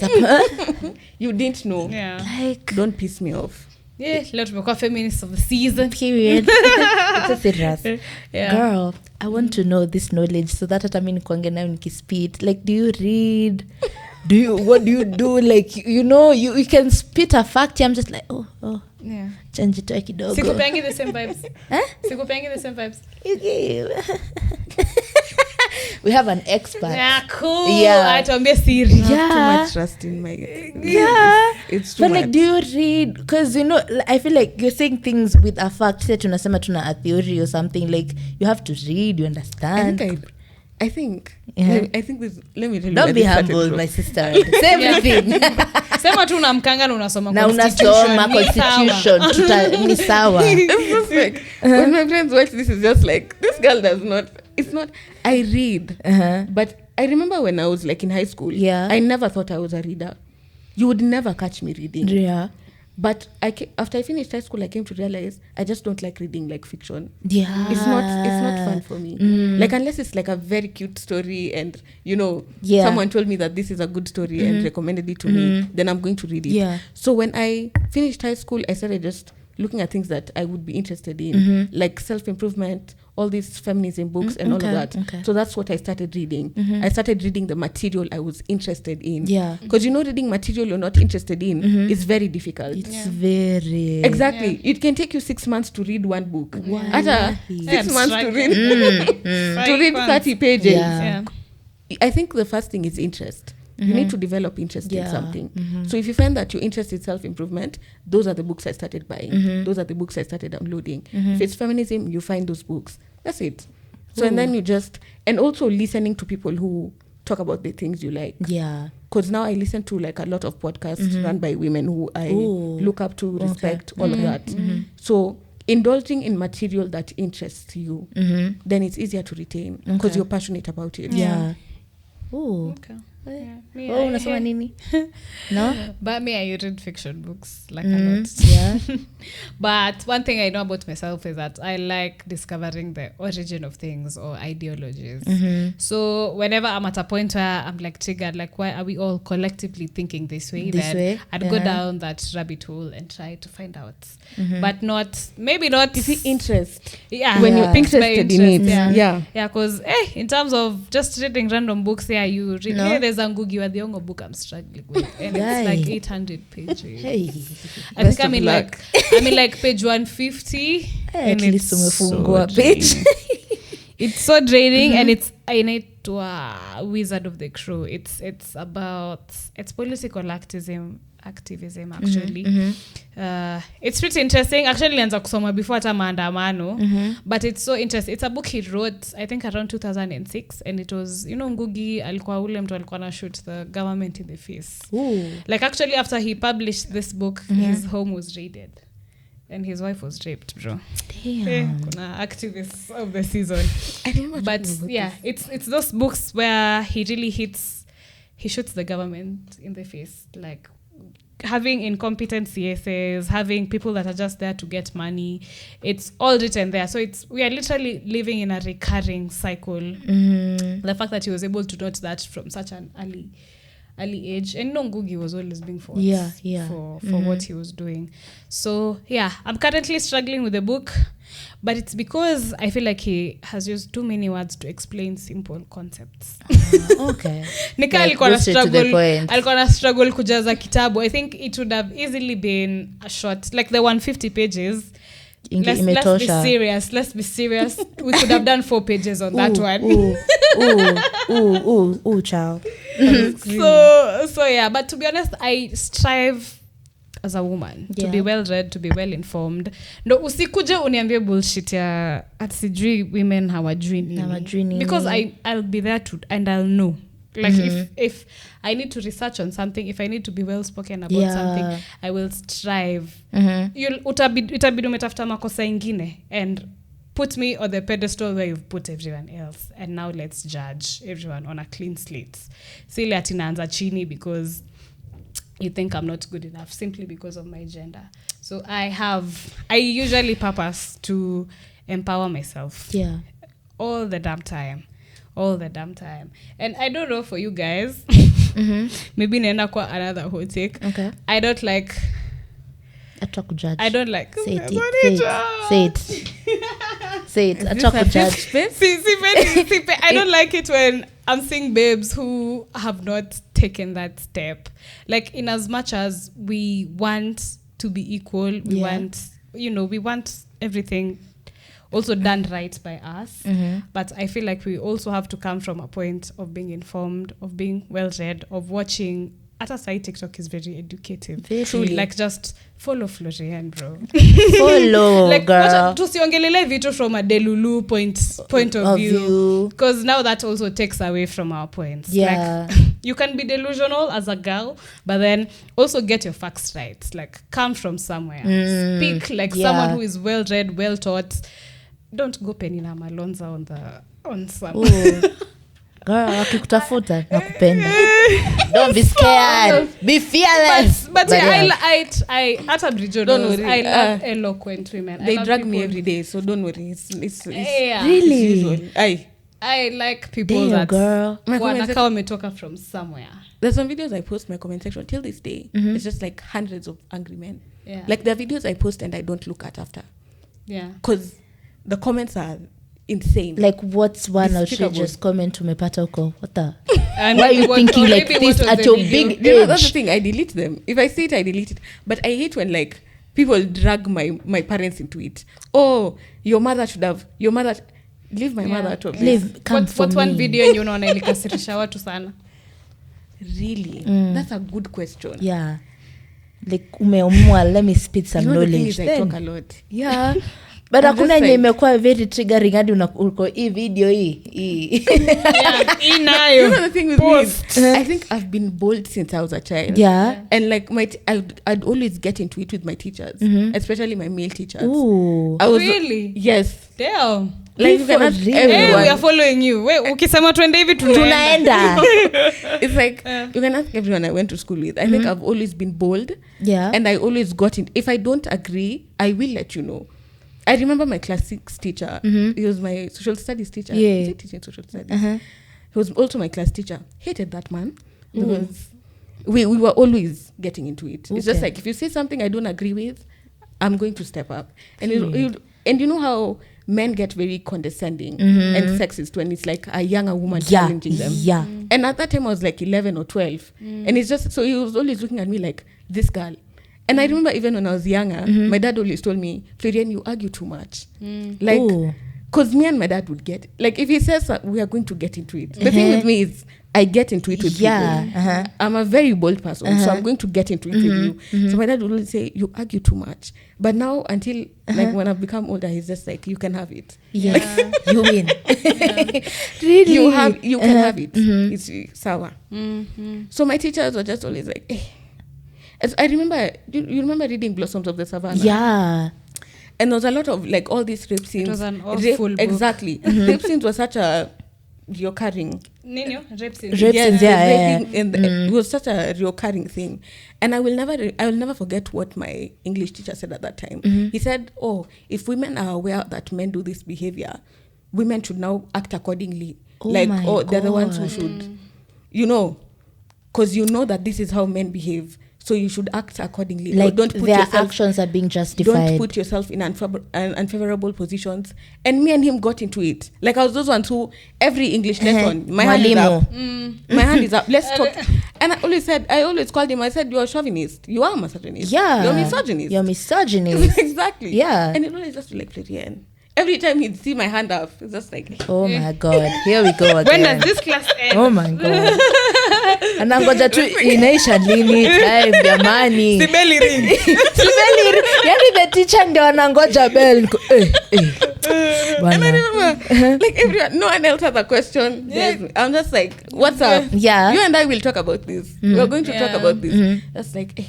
You didn't know. Yeah. Like, don't piss me off. Yeah, leo tumekuwa feminists of the season. Period. It's a serious. Girl, I want to know this knowledge so that hata mimi nikuange nayo nikispit. Like, do you read? What do you do? Like, you can spit a fact. I'm just like, oh. Yeah. Change it to kidogo. Sikupeangi the same vibes. Sikupeangi the same vibes. We have an expert. Yeah, cool. Yeah. Atuambie siri. Yeah. Too much trust in my it's too but much. Like, do you read? Because I feel like you're saying things with a fact. Say tunasema tuna a theory or something. Like, you have to read, you understand. I think this, let me tell you. Don't be humble, my sister. Say everything. Sema tu unamkanga na unasoma constitution. Ni sawa. It's just like when my friends watch this, is just like this girl does not. It's not. I read, but I remember when I was like in high school. Yeah. I never thought I was a reader. You would never catch me reading. Yeah. But after I finished high school, I came to realize I just don't like reading like fiction. Yeah. It's not fun for me. Like, unless it's like a very cute story and, someone told me that this is a good story and recommended it to me, then I'm going to read it. Yeah. So when I finished high school, I started just looking at things that I would be interested in, like self-improvement, all these feminism books and all of that. Okay. So that's what I started reading. I started reading the material I was interested in. Yeah. Because reading material you're not interested in is very difficult. It's very... Exactly. It can take you 6 months to read one book. After 6 months to read to read 30 pages. Yeah. I think the first thing is interest. You need to develop interest in something. So if you find that you're interested in self-improvement, those are the books I started buying. Those are the books I started downloading. If it's feminism, you find those books. That's it. So and then and also listening to people who talk about the things you like. Yeah. Because now I listen to like a lot of podcasts run by women who I look up to, respect, all of that. So indulging in material that interests you, then it's easier to retain because you're passionate about it. Yeah. Oh. Okay. Yeah. Unasoma nini? No? But me, I read fiction books like a lot. Yeah. But one thing I know about myself is that I like discovering the origin of things or ideologies. So whenever I'm at a point where I'm like triggered, like, why are we all collectively thinking this way? I'd go down that rabbit hole and try to find out. But maybe not. You see interest. Yeah. When you're interested in it. Yeah, because in terms of just reading random books, you read. No. There's a Ngugi wa Thiong'o book I'm struggling with, and it's like 800 pages. Hey. I think I'm in like page 150. At least umefungua page. It's so draining, and inaitwa Wizard of the Crow. It's political activism actually. It's pretty interesting. Actually nianza kusoma before hata maandamano, but it's so interesting. It's a book he wrote I think around 2006, and it was, Ngugi alikuwa ule mtu alikuwa na shoot the government in the face. Ooh. Like actually after he published this book, his home was raided and his wife was raped, bro. Damn. Kuna activists of the season. But yeah, it's those books where he really shoots the government in the face, like having incompetent CSAs, having people that are just there to get money. It's all written there. So we are literally living in a recurring cycle. The fact that he was able to note that from such an early age, and Ngugi was always being fought for what he was doing. So yeah, I'm currently struggling with the book, but it's because I feel like he has used too many words to explain simple concepts. Okay. Nika alikuwa na struggle kujaza kitabu. I think it would have easily been a short, like the 150 pages. Let's be serious. We could have done 4 pages on that one. Ooh, child. So yeah, but to be honest, I strive as a woman to be well read, to be well informed. No, usikuje uniambie bullshit ya atsijui women hawajui nini. Because I'll be there and I'll know. Like if I need to research on something, if I need to be well spoken about something, I will strive. Itabidi umetafuta makosa ingine and put me on the pedestal where you've put everyone else, and now let's judge everyone on a clean slate. Sile ati naanza chini because you think I'm not good enough simply because of my gender. So I usually purpose to empower myself. Yeah. All the damn time. And I don't know for you guys, maybe naenda kwa another hot take. Okay. I don't like judge. I don't like say it. Say it. I talk to judge. I don't like it when I'm seeing babes who have not taken that step. Like, in as much as we want to be equal, we want everything also done right by us. But I feel like we also have to come from a point of being informed, of being well read, of watching. At a side, TikTok is very educative. Truly. Like, just follow Floriene, bro. Follow, like, girl. Tusiongelele vitu from a Delulu point of view. Because now that also takes away from our points. Yeah. Like, you can be delusional as a girl, but then also get your facts right. Like, come from somewhere. Speak like someone who is well read, well taught. Don't go Penina Malonza on some. Girl, akikutafuta nakupenda. Don't be scared. Be fearless. But I at a bridge, don't worry. I love eloquent women. They drag me every day, so don't worry. It's really. I like people that girl. Wanaka wametoka from somewhere. There's some videos I post in my comment section till this day. It's just like hundreds of angry men. Yeah. Like, there are videos I post and I don't look at after. Yeah. Because the comments are insane. Like, what's one outrageous comment umepata uko? What the? Why are you thinking like this at your big age? That's the thing. I delete them. If I see it, I delete it. But I hate when, like, people drag my parents into it. Oh, your mother. Leave my mother out of this. What's one video you unaona ilikasirisha watu sana? Really? That's a good question. Yeah. Like, umeomwa, let me spit some knowledge. I talk a lot. Yeah. But hakuna yenye imekuwa very triggering hadi uko hii video hii. Yeah, inayo. You know the thing with me? I think I've been bold since I was a child. Yeah. And like I'd always get into it with my teachers, especially my male teachers. Ooh. Really? Yes. Damn. Like, you can ask everyone. Hey, we are following you. Wait, ukisema tuende hivi tunaenda. It's like, you can ask everyone I went to school with. I think I've always been bold. Yeah. And I always got in. If I don't agree, I will let you know. I remember my class 6 teacher. He was my social studies teacher. Yeah. He teaching social studies. He was also my class teacher. Hated that man because we were always getting into it. It's just like, if you say something I don't agree with, I'm going to step up. And and you know how men get very condescending and sexist when it's like a younger woman challenging them. Yeah. And at that time I was like 11 or 12. And it's just, so he was always looking at me like, this girl. And I remember even when I was younger, my dad always told me, Floriene, you argue too much. Like, Because me and my dad would get, like, if he says we are going to get into it. The thing with me is, I get into it with people. I'm a very bold person, so I'm going to get into it with you. So my dad would always say, you argue too much. But now, until, like, when I've become older, he's just like, you can have it. Yeah. You win. Really? You can have it. It's sour. So my teachers were just always like, eh. As I remember, you remember reading Blossoms of the Savannah? Yeah. And there was a lot of, like, all these rape scenes. It was an awful book. Exactly. Rape scenes were such a reoccurring. Rape scenes. Rape scenes, yeah. And it was such a reoccurring thing. And I will never forget what my English teacher said at that time. He said, oh, if women are aware that men do this behavior, women should now act accordingly. They're the ones who should, because you know that this is how men behave. So you should act accordingly. Like, don't put their actions are being justified. Don't put yourself in unfavorable positions. And me and him got into it. Like, I was those ones who, every English lesson, my hand is up. My hand is up. Let's talk. And I always called him, I said, you're a chauvinist. You are a misogynist. Yeah. You're misogynist. You're misogynist. Exactly. Yeah. And it always just like, Floriene. Every time he'd see my hand up, it's just like, oh my God, here we go again. When does this class end? Oh my God. Anangoja tu inaisha lini time jamani. Sibeli ring. Yani the teacher ndio anangoja bell. And I remember, like, everyone, no one else has a question. I'm just like, what's up? Yeah. You and I will talk about this. We're going to talk about this. That's like,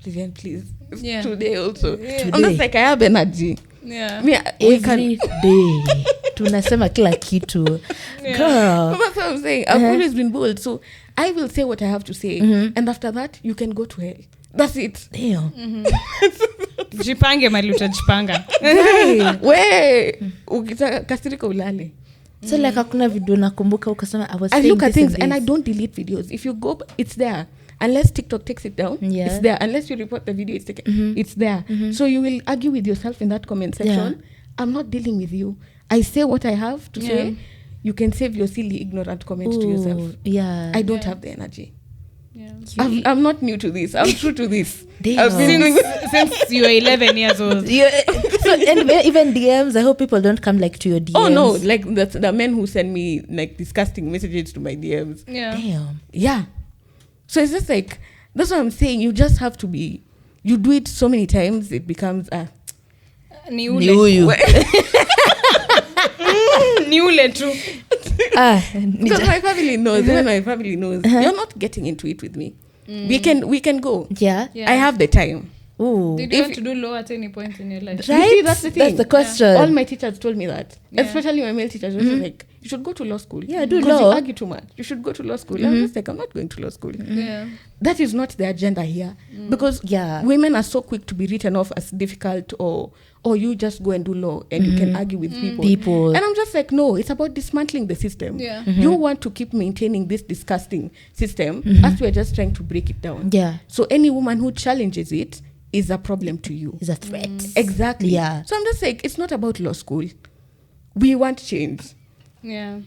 Floriene, please. Today also. I'm just like, I have energy. Yeah. Every day tunasema kila kitu. Girl. That's what I'm saying. I've always been bold, so I will say what I have to say, and after that you can go to hell. That's it. Damn. Jipange maluta jipanga. We ukitaka kasirika ulale. So like hakuna video nakumbuka ukasema I was I saying look at this things and I don't delete videos. If you go, it's there. Unless TikTok takes it down, it's there. Unless you report the video, it's taken. It's there. So you will argue with yourself in that comment section. I'm not dealing with you. I say what I have to say. You can save your silly, ignorant comments to yourself. Yeah. I don't have the energy. Yeah. I'm not new to this. I'm true to this. Since you were 11 years old. So, and even DMs, I hope people don't come like to your DMs. Oh no, like the men who send me like disgusting messages to my DMs. Yeah. Damn. Yeah. So it's just like, that's what I'm saying. You just have to be, you do it so many times, it becomes New you. Niule too. Because my family knows. When my family knows, you're not getting into it with me. We can go. Yeah. I have the time. Ooh. Did you want to do law at any point in your life? Right? You see, that's the thing. That's the question. All my teachers told me that. Especially my male teachers. They were like, you should go to law school. Yeah, do because law. you argue too much. You should go to law school. I'm just like, I'm not going to law school. Yeah. That is not the agenda here. Because women are so quick to be written off as difficult, or you just go and do law and you can argue with people. And I'm just like, no, it's about dismantling the system. Yeah. You want to keep maintaining this disgusting system as we're just trying to break it down. Yeah. So any woman who challenges it is a problem to you. Is a threat. Exactly. Yeah. So I'm just like, it's not about law school. We want change. Yeah.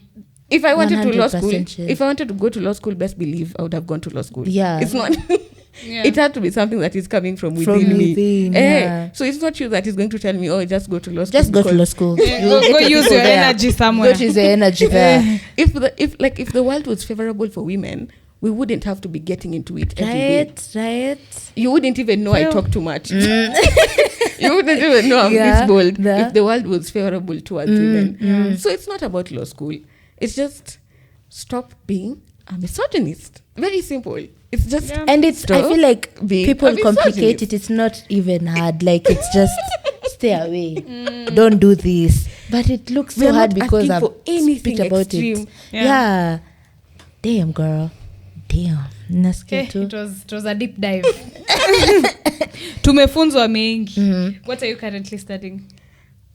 If I wanted to law school, change. if I wanted to go to law school, best believe I would have gone to law school. Yeah. It's not. Yeah. It had to be something that is coming from within me. Yeah. So it's not you that is going to tell me, oh, just go to law school. Just go to law school. Go use your energy somewhere. Go use your energy there. If the world was favorable for women, we wouldn't have to be getting into it every day. Right. You wouldn't even know I talk too much. You wouldn't even know I'm this bold if the world was favorable towards women. So it's not about law school. It's just stop being a misogynist. Very simple. It's just and it's I feel like people complicate misogynist. it. It's not even hard. Like it's just stay away. Don't do this. But it looks so hard because I've speak about extreme. it. Yeah. Damn, girl. Damn. Okay, it was a deep dive. Tumefunzwa mengi. What are you currently studying?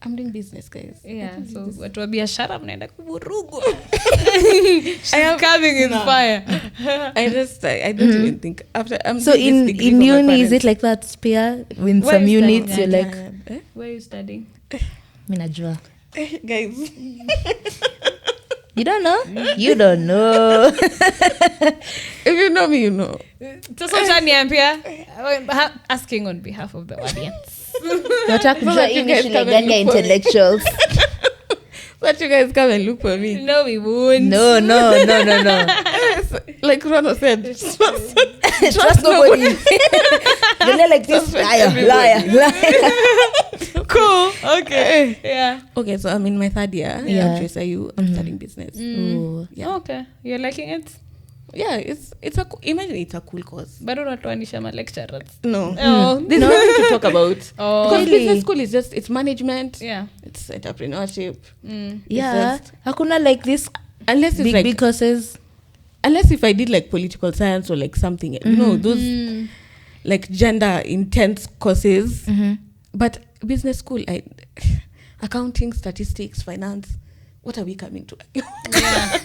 I'm doing business, guys. Yeah, so watu wa biashara mnaenda kuvurugwa. She's coming in fire. I don't even think after I'm so in uni is it like that spear in Where some you units you're like where are you studying? Minajua. Guys. You don't know? You don't know. If you know me, you know. Asking on behalf of the audience. Nataka kujua English ile gani ya intellectuals. But you guys come and look for me. No, we won't. No. Like Rono said, Trust nobody. They're like this liar. Cool. Okay. Yeah. Okay, so I'm in my third year. Yeah. I'm studying business. Ooh. Yeah. Okay. You're liking it? Yeah, imagine it's a cool course. But don't tuanisha ma lecturers. No. Oh. There's nothing to talk about. Oh. Because Really? business school is it's management. Yeah. It's entrepreneurship. Yeah. It's just- Hakuna like this Unless it's big courses. unless if I did like political science or like something, you know, those like gender intense courses. But business school, accounting, statistics, finance, what are we coming to? Yeah.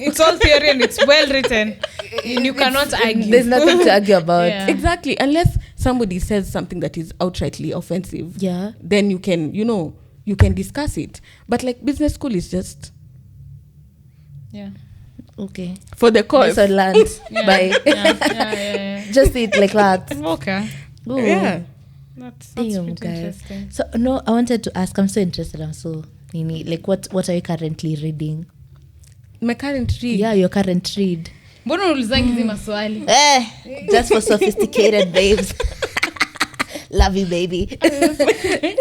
It's all theory and it's well written. You cannot argue. There's nothing to argue about. Yeah. Exactly. Unless somebody says something that is outrightly offensive. Yeah. Then you can, you can discuss it. But like business school is just Yeah. Okay. for the course. So land. Yeah. Bye. Yeah. Just eat like that. Okay. Ooh. Yeah. That's Damn, pretty guys. interesting. So no, I wanted to ask. I'm so interested. I'm so like what are you currently reading? My current read. Yeah, your current read. Mbona ulizangi hizi maswali? Just for sophisticated babes. Love you, baby.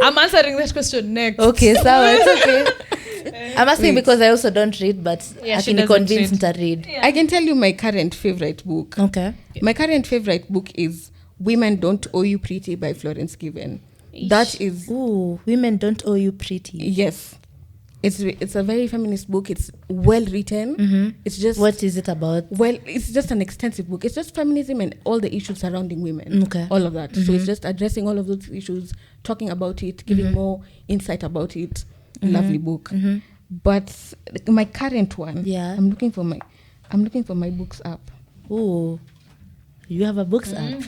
I'm answering that question next. Okay, so it's okay. I'm asking because I also don't read, but Yeah, I she can doesn't convince to read. I can tell you my current favorite book. Okay. My current favorite book is Women Don't Owe You Pretty by Florence Given. That is, Ooh, Women Don't Owe You Pretty. yes. It's a very feminist book. It's well written. It's just What is it about? well, it's just an extensive book. It's just feminism and all the issues surrounding women. Okay. All of that. So it's just addressing all of those issues, talking about it, giving more insight about it. Lovely book. But my current one, Yeah. I'm looking for my books app. Ooh, you have a books app.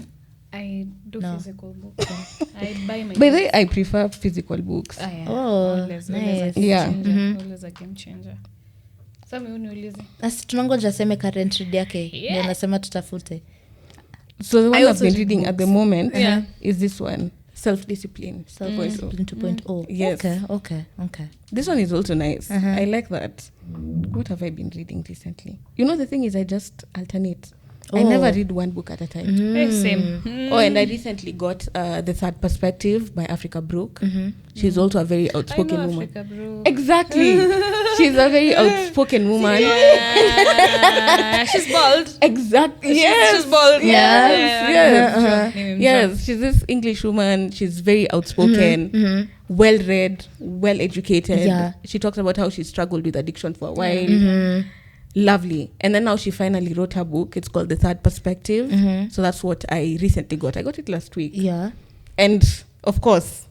I do No. physical books. I buy my By the way, I prefer physical books. Yeah. Oh, Always nice. a game Yeah. changer. Always a game changer. Sasa uniulize. Asi tunangoja aseme current read yake. Yeah. Ndio nasema tutafute. So the one I I've also been read reading at the books. moment Yeah. is this one, Self-Discipline. Self-discipline 2.0. Yes. Okay. This one is also nice. I like that. What have I been reading recently? The thing is I just alternate. I never read one book at a time. Same. Oh, and I recently got The Third Perspective by Africa Brooke. She's also a very outspoken I know woman. Africa, bro. Exactly. She's a very outspoken woman. Yeah. She's bald. Exactly. She's bald. Yes, she's this English woman. She's very outspoken, well-read, well-educated. Yeah. She talks about how she struggled with addiction for a while. Lovely. And then now she finally wrote her book. It's called The Third Perspective. So that's what I recently got. I got it last week. Yeah. And of course,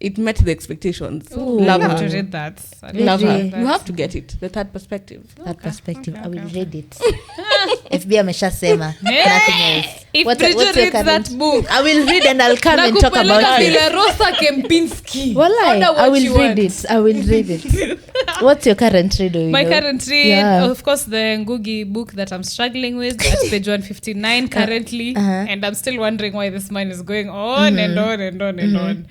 it met the expectations. Ooh, Love I have her. to read that. Love her. Really? You have to get it. The Third Perspective. That perspective. I will okay. read it. FB ameshasema. Nothing else. If What's Bridget your reads current- that book, I will read and I'll come and talk about nakupeleka it. vile Rosa Kempinski. Wallahi, Order what I will you read want. it. I will read it. What's your current read? My current read, Yeah. of course, the Ngugi book that I'm struggling with at page 159 currently. And I'm still wondering why this man is going on and on and on and on.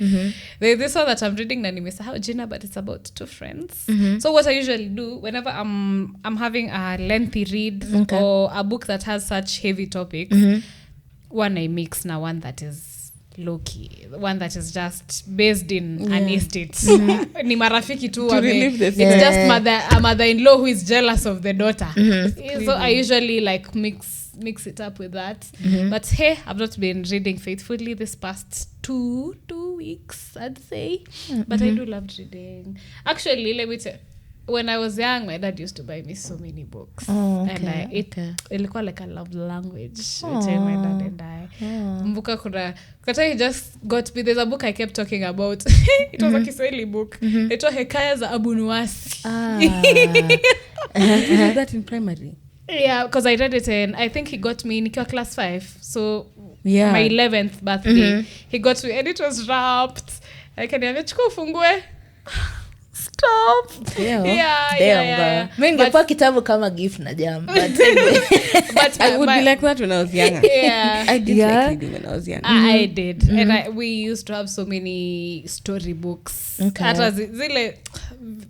There's this one that I'm reading, na nimesahau jina, but it's about two friends. So what I usually do, whenever I'm having a lengthy read or a book that has such heavy topics, one I mix na one that is low-key, one that is just based in an estate. Ni marafiki tu wame- relieve the it's stress. just a mother-in-law who is jealous of the daughter. So I usually like mix it up with that. But hey, I've not been reading faithfully this past two weeks, I'd say. But I do love reading. Actually, let me tell you, when I was young, my dad used to buy me so many books. Oh, okay, And it ilikuwa like a love language between my dad and I. Mbuka kata he just got me. There's a book I kept talking about. It was a Kiswahili book. It was Hekaya za Abu Nuwasi. You did that in primary? Yeah, because I read it and I think he got me nikiwa class 5. So Yeah. my 11th birthday, he got me and it was wrapped. Akaniambia chukua ufungue. Stop. Damn. Yeah. Mimi ningepewa kitabu kama gift na jam. But anyway. But I would be like that when I was younger. yeah. I did Yeah. like reading when I was young. I did. And we used to have so many storybooks. Okay. Hata zile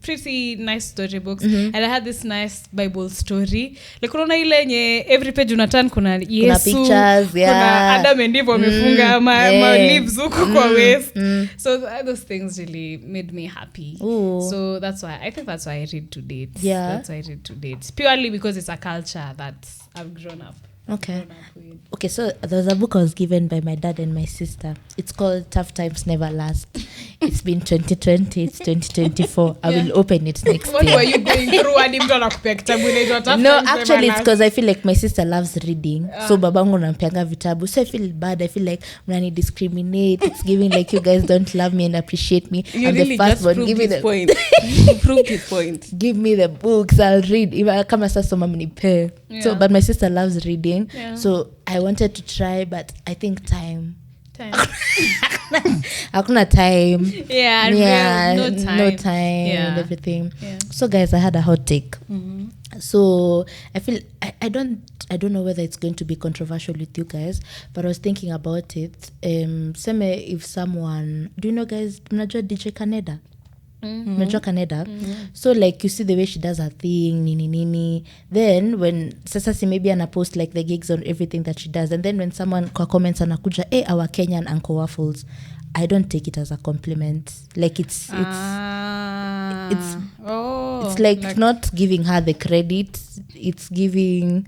pretty nice storybooks. And I had this nice Bible story. Like kuna ile yenye every page unatan kuna Yesu, kuna pictures, kuna Adam and Eve wamefunga ma leaves huko kwa waist. So those things really made me happy. So that's why I think that's why I read to date. That's why I read to date. Purely because it's a culture that I've grown up. Okay, so there's a book I was given by my dad and my sister. It's called Tough Times Never Last. It's been 2020, it's 2024. I will open it next what year. What were you going through? No, actually it's because I feel like my sister loves reading. So babangu nampianga vitabu. So I feel bad. I feel like mnani discriminate. It's giving like you guys don't love me and appreciate me. You I'm really the first just one. proved Give me his point. You proved his point. Give me the books, I'll read. Kama sasa mama nipe. So but my sister loves reading. So I wanted to try, but I think time. Hakuna time. No time and everything. So guys, I had a hot take. So I feel I don't know whether it's going to be controversial with you guys, but I was thinking about it. Seme if someone, do you know guys, mnajua DJ Canada? Mnajua Canada? So like you see the way she does her thing, nini. Then when sasa si maybe ana post like the gigs on everything that she does, and then when someone kwa comments anakuja, our Kenyan Uncle Waffles, I don't take it as a compliment. Like it's like not giving her the credit. It's giving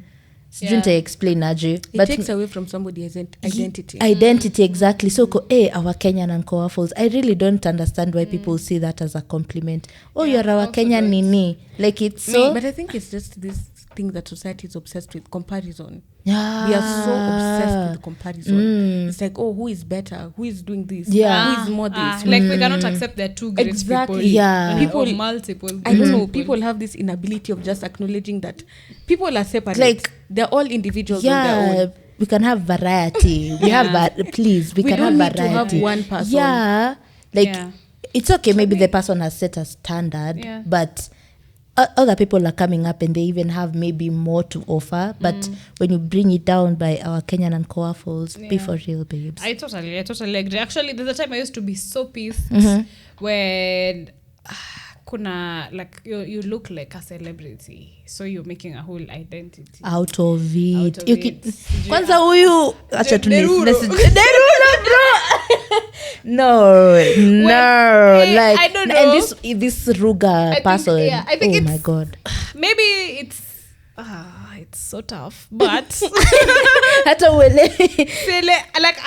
Sijui explain aje. It takes away from somebody's identity. Identity, exactly. So, our Kenyan Uncle Waffles. I really don't understand why people see that as a compliment. You're our Kenyan nini. Like it's so... But I think it's just this thing that society is obsessed with, comparison. Yeah. We are so obsessed with comparison. It's like, who is better? Who is doing this? Who is more this? Like we cannot accept there are two great people. Yeah. People, multiple. I don't know. People have this inability of just acknowledging that people are separate. Like they're all individuals on their own. We can have variety. We have please. We can have variety. We don't need to have one person. Yeah. Like it's okay. Maybe the person has set a standard, but other people are coming up and they even have maybe more to offer. But when you bring it down by our Kenyan and Waffles, be for real, babes. I totally agree. Actually, there's a time I used to be so pissed when kuna like you look like a celebrity, so you're making a whole identity out of it. Kwanza huyu acha tu Derulo, bro. No, like I don't know. And this Ruga person. I think my god. Maybe it's so tough, but hata uele like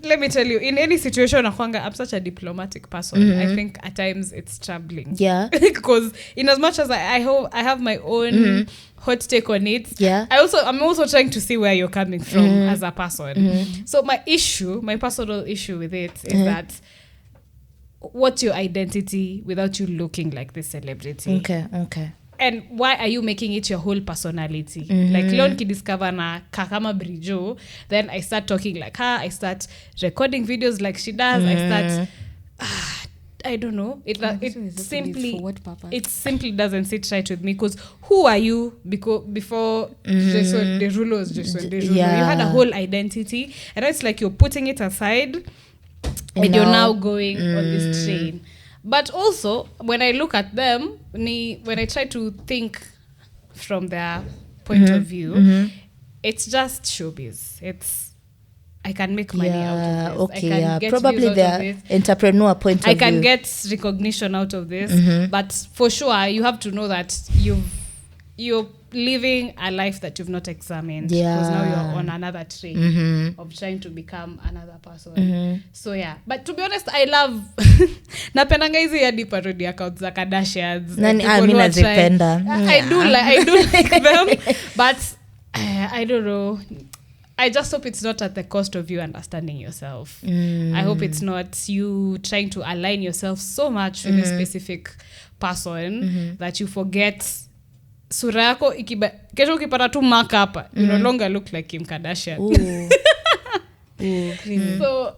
let me tell you, in any situation I'm such a diplomatic person. I think at times it's troubling, because in as much as I have my own hot take on it, I'm also trying to see where you're coming from as a person. So my personal issue with it is that what's your identity without you looking like this celebrity? Okay. And why are you making it your whole personality? Like Leon kidiscover na kakama Brijo, then I start talking like her, I start recording videos like she does, I start I don't know, it simply doesn't sit right with me, because who are you before Jason Derulo was Jason Derulo? You had a whole identity, and it's like you're putting it aside and you're now going on this train. But also, when I look at them, when I try to think from their point of view, it's just showbiz. I can make money out of this. I can get probably their entrepreneur point of view. I can get recognition out of this. But for sure, you have to know that you're living a life that you've not examined, because now you're on another train of trying to become another person. So but to be honest, I love napendanga hizi hadi parody accounts za Kardashians. I do like them, but I don't know, I just hope it's not at the cost of you understanding yourself. I hope it's not you trying to align yourself so much with a specific person that you forget sura yako kesho ukipata tu mark hapa, you no longer look like Kim Kardashian. So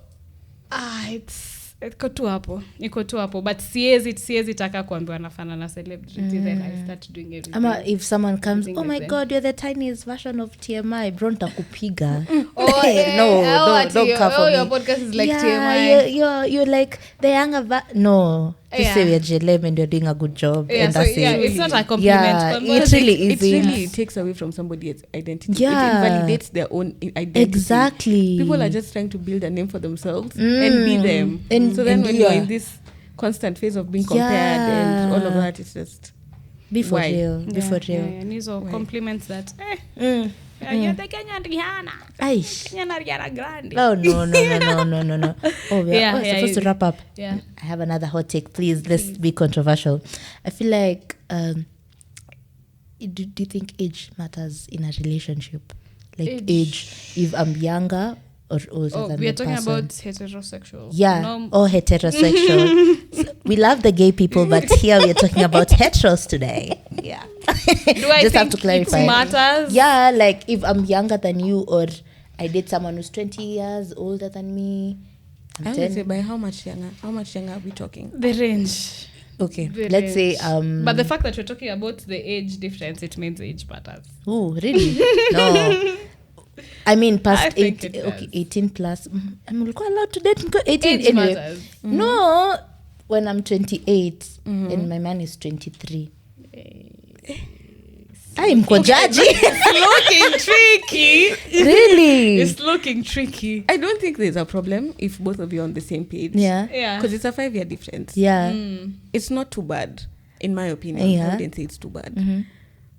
iko tu hapo, but siezi taka kuambiwa nafana na celebrity, then I start doing everything. Ama if someone comes, oh my god, you're the tiniest version of TMI, bro, nitakupiga. Don't cover me. Your podcast is like TMI. You're like the younger no, Just say we're JLM and you're doing a good job. Yeah, and so that's it's not a compliment. Yeah, it really is. It really takes away from somebody's identity. Yeah. It invalidates their own identity. Exactly. People are just trying to build a name for themselves and be them. And, so then and when you're in this constant phase of being compared and all of that, it's just... Be for real. Be for real. And these are compliments that, you're the Kenyan Rihanna. Kenyan Ariana Grande. Oh, no. Oh, we're supposed to wrap up. Yeah. I have another hot take. Please, let's be controversial. I feel like, do you think age matters in a relationship? Like age if I'm younger or older than we are the talking person. about heterosexual. Yeah, or heterosexual. So we love the gay people, but here we are talking about heteros today. Yeah. Do I just think have to clarify. it matters? Yeah, like if I'm younger than you or I date someone who's 20 years older than me. I would say by how much younger? How much younger are we talking? The range. Okay, The let's range. say... but the fact that we're talking about the age difference, it means age matters. Oh, really? No. I mean, past I think 8, it okay, does. 18 plus. I'm quite allowed to date 18 Age anyway. matters. No, when I'm 28 and my man is 23. I'm judgy. It's looking tricky. Really? It's looking tricky. I don't think there's a problem if both of you are on the same page. Yeah. Yeah. Because it's a 5-year difference. Yeah. It's not too bad, in my opinion. Yeah. I wouldn't say it's too bad.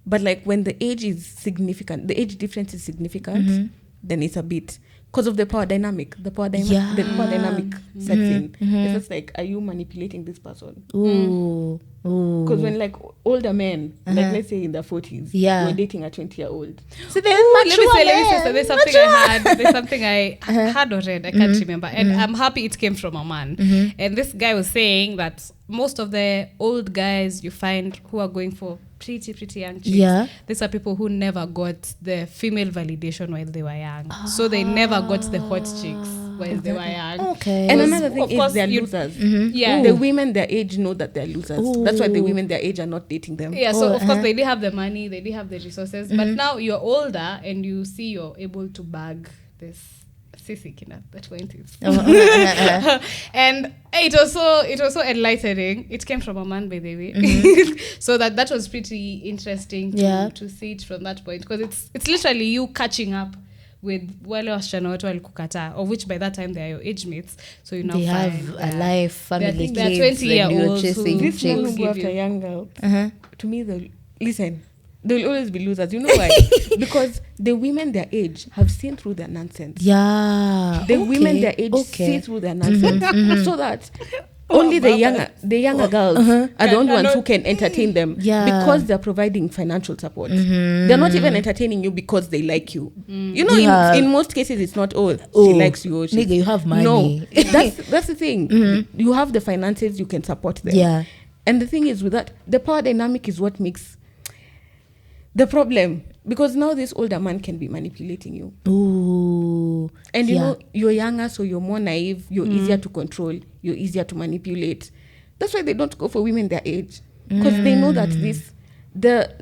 But like when the age is significant, the age difference is significant, then it's a bit... Because of the power dynamic. The power dynamic sets in. It's just like, are you manipulating this person? Ooh. Because when like older men, like let's say in their 40s, Yeah. were dating a 20-year-old. So then Let me say, there's something I had. There's something I had or read. I can't remember. And I'm happy it came from a man. And this guy was saying that most of the old guys you find who are going for pretty young chicks, Yeah. these are people who never got the female validation while they were young. So they never got the hot chicks while they were young. Okay. And Because another thing of is course they're you- losers. Yeah. The women their age know that they're losers. That's why the Ooh. women their age are not dating them. Yeah, so of course they did have the money, they did have the resources, but now you're older and you see you're able to bag this sissy in the 20s. And it was so enlightening. It came from a man, by the way. So that was pretty interesting to see it from that point, because it's literally you catching up with wale wasichana wetu walikukataa, of which by that time they are your age mates, so you now they have find a life, family, they're kids, and you're 20-year-olds chasing These men chicks. who go after young girls, to me, they'll always be losers. You know why? Because the women their age have seen through their nonsense. Yeah. The women their age see through their nonsense. So that only the younger girls are the only ones who can entertain them, because they're providing financial support. They're not even entertaining you because they like you. You know, in most cases, it's not, she likes you. Or Nigga, you have money. No, that's the thing. You have the finances, you can support them. Yeah. And the thing is with that, the power dynamic is what makes the problem. Because now this older man can be manipulating you. Ooh. And you know, you're younger, so you're more naive, you're easier to control, you're easier to manipulate. That's why they don't go for women their age. Because they know that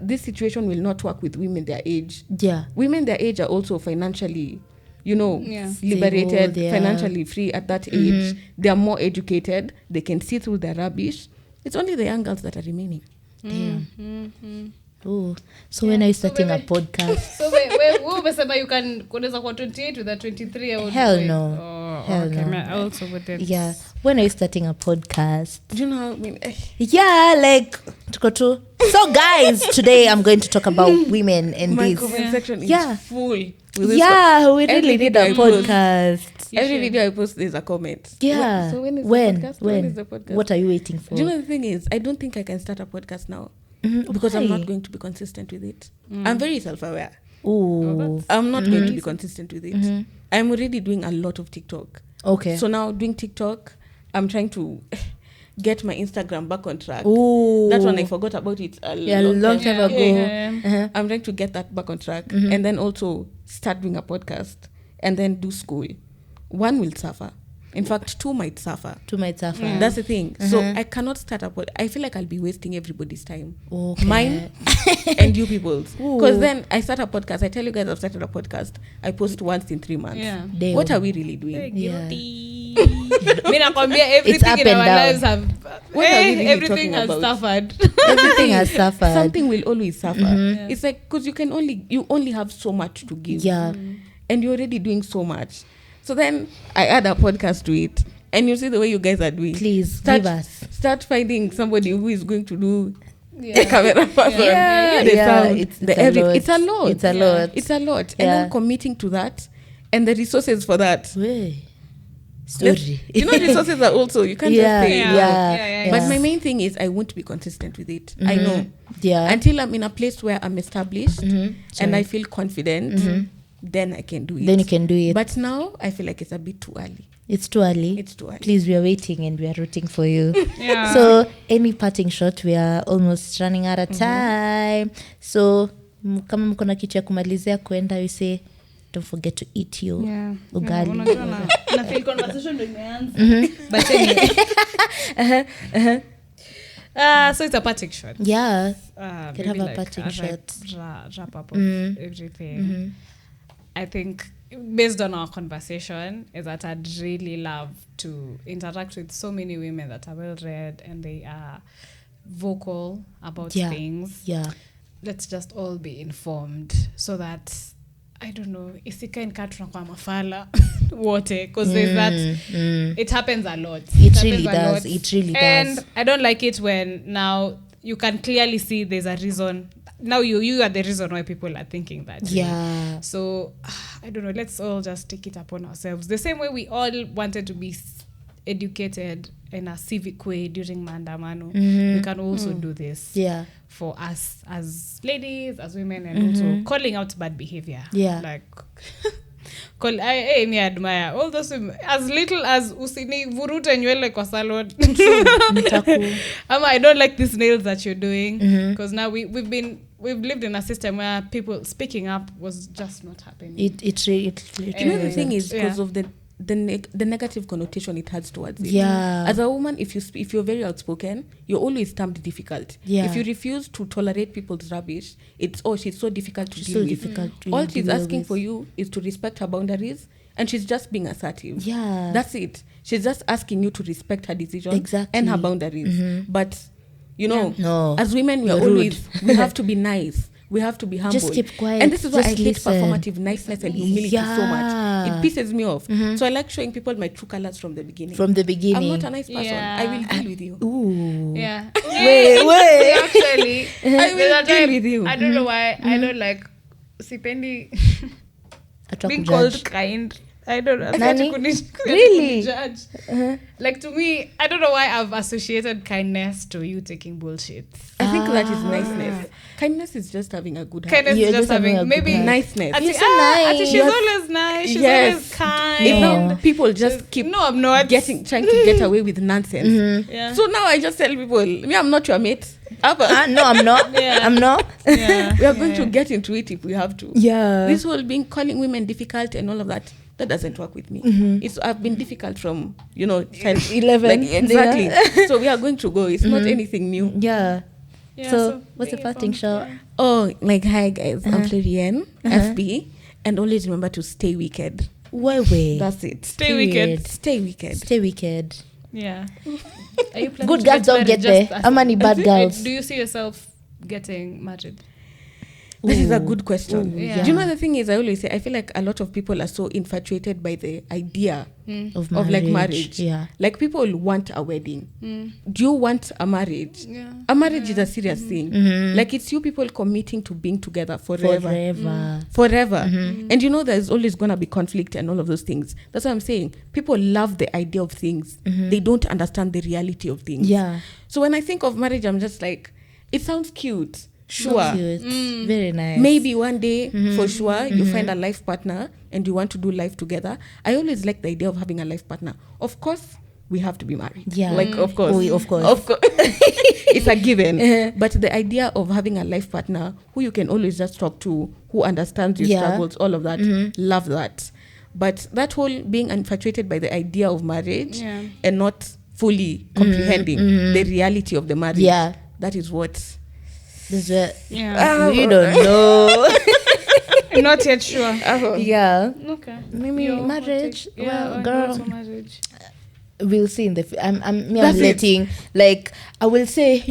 this situation will not work with women their age. Yeah. Women their age are also financially, liberated, Stable, financially free at that age. They are more educated. They can see through the rubbish. It's only the young girls that are remaining. Damn. Oh, so when are you starting a podcast? So wait, umesema you can kunaweza kwa 28 with a 23 year old? Hell no. Hell okay. no. I also wouldn't. Yeah. When are you starting a podcast? Do you know how I mean? Yeah, like tuko tu. So guys, today I'm going to talk about women and My this. comment section is Yeah. full. With this Yeah, we every really need video a I post. podcast. Every video I post, there's a comment. Yeah. So when is when? the podcast? When is the podcast? What are you waiting for? Do you know the thing is, I don't think I can start a podcast now because I'm not going to be consistent with it. I'm very self-aware. Ooh. I'm not going to be consistent with it. I'm already doing a lot of TikTok. Okay. So now doing TikTok, I'm trying to get my Instagram back on track. Ooh. That one I forgot about it a long time ago. Yeah. I'm trying to get that back on track and then also start doing a podcast and then do school. One will suffer. In fact, two might suffer. That's the thing. So I cannot start a podcast. I feel like I'll be wasting everybody's time. Okay. Mine and you people's. Because then I start a podcast. I tell you guys I've started a podcast. I post once in 3 months. Yeah. Damn. What are we really doing? Guilty. Mimi nakwambia everything in our lives have everything has suffered. Everything has suffered. Something will always suffer. It's like because you only have so much to give. Yeah. And you're already doing so much. So then I add a podcast to it. And you see the way you guys are doing. Please give us. Start finding somebody who is going to do the camera person. It's a lot. It's a lot. And then committing to that and the resources for that. Story. Resources are also, you can't just say. Yeah. But my main thing is I won't be consistent with it. I know. Yeah. Until I'm in a place where I'm established and I feel confident, then I can do it. Then you can do it. But now I feel like it's a bit too early. It's too early. Please, we are waiting and we are rooting for you. Yeah. So, any parting shot? We are almost running out of time. So, kama mko na kitu ya kumalizia kuenda, we say, don't forget to eat your ugali. Na feel conversation ndio imeanza. But anyway. So it's a parting shot. Yeah. Can have a parting shot. Wrap up of everything. I think based on our conversation is that I'd really love to interact with so many women that are well read and they are vocal about things. Yeah. Let's just all be informed so that I don't know, isika inka tunakuwa mafala wote because there's that it happens a lot. It really does. It really does. And I don't like it when now you can clearly see there's a reason. Now you are the reason why people are thinking that. Yeah. So I don't know, let's all just take it upon ourselves. The same way we all wanted to be educated in a civic way during Maandamano, we can also do this for us as ladies, as women, and also calling out bad behavior. Yeah. Like I admire all those women, as little as usini vurute nywele kwa salon. I don't like these nails that you're doing because now we've lived in a system where people speaking up was just not happening. It really the thing is because of the negative connotation it has towards it. Yeah. As a woman, if you're very outspoken, you're always termed difficult. Yeah. If you refuse to tolerate people's rubbish, she's so difficult to deal with. All she's asking for you is to respect her boundaries, and she's just being assertive. Yeah. That's it. She's just asking you to respect her decision and her boundaries. But as women, we have to be nice. We have to be humble. Just keep quiet. And this is why I hate listen. performative niceness and humility so much. It pisses me off. So I like showing people my true colors from the beginning. I'm not a nice person. I will deal with you. Ooh. Yeah. Wait. Actually, I will deal with you. I don't know why. I don't like sipendi being called kind. I don't know. Nani? Really? Judge. Like to me, I don't know why I've associated kindness to you taking bullshit. I think that is niceness. Kindness is just having a good heart. Kindness is just having maybe niceness. You're so nice. She's always nice. She's always kind. If now people just keep I'm not trying to get away with nonsense. Yeah. So now I just tell people, I'm not your mate. No, I'm not. I'm not. Yeah. We are going to get into it if we have to. Yeah. This whole calling women difficult and all of that doesn't work with me. I've been difficult from, 11. Exactly. So we are going to go. It's not anything new. Yeah. So what's the parting shot? Oh, hi guys. I'm Floriene, FB. And always remember to stay wicked. Wait. That's it. Stay wicked. Stay wicked. Stay wicked. Yeah. Are you good girls don't get there. How many bad girls? Do you see yourself getting married? This is a good question. Yeah. Do you know the thing is, I always say, I feel like a lot of people are so infatuated by the idea of marriage. Yeah. Like people want a wedding. Do you want a marriage? Yeah. A marriage is a serious thing. Like it's you people committing to being together forever. And there's always going to be conflict and all of those things. That's what I'm saying. People love the idea of things. They don't understand the reality of things. Yeah. So when I think of marriage, I'm just like, it sounds cute. Sure. Very nice. Maybe one day, for sure, you find a life partner and you want to do life together. I always like the idea of having a life partner. Of course, we have to be married. Yeah. Of course. Of course. It's a given. But the idea of having a life partner who you can always just talk to, who understands your struggles, all of that, love that. But that whole being infatuated by the idea of marriage and not fully comprehending the reality of the marriage, that is what... you don't know. Not yet sure. Yeah. Okay. Maybe Your marriage. hot take. Well, Yeah, girl. also marriage. We'll see in the I'm That's it. letting, like, I will say,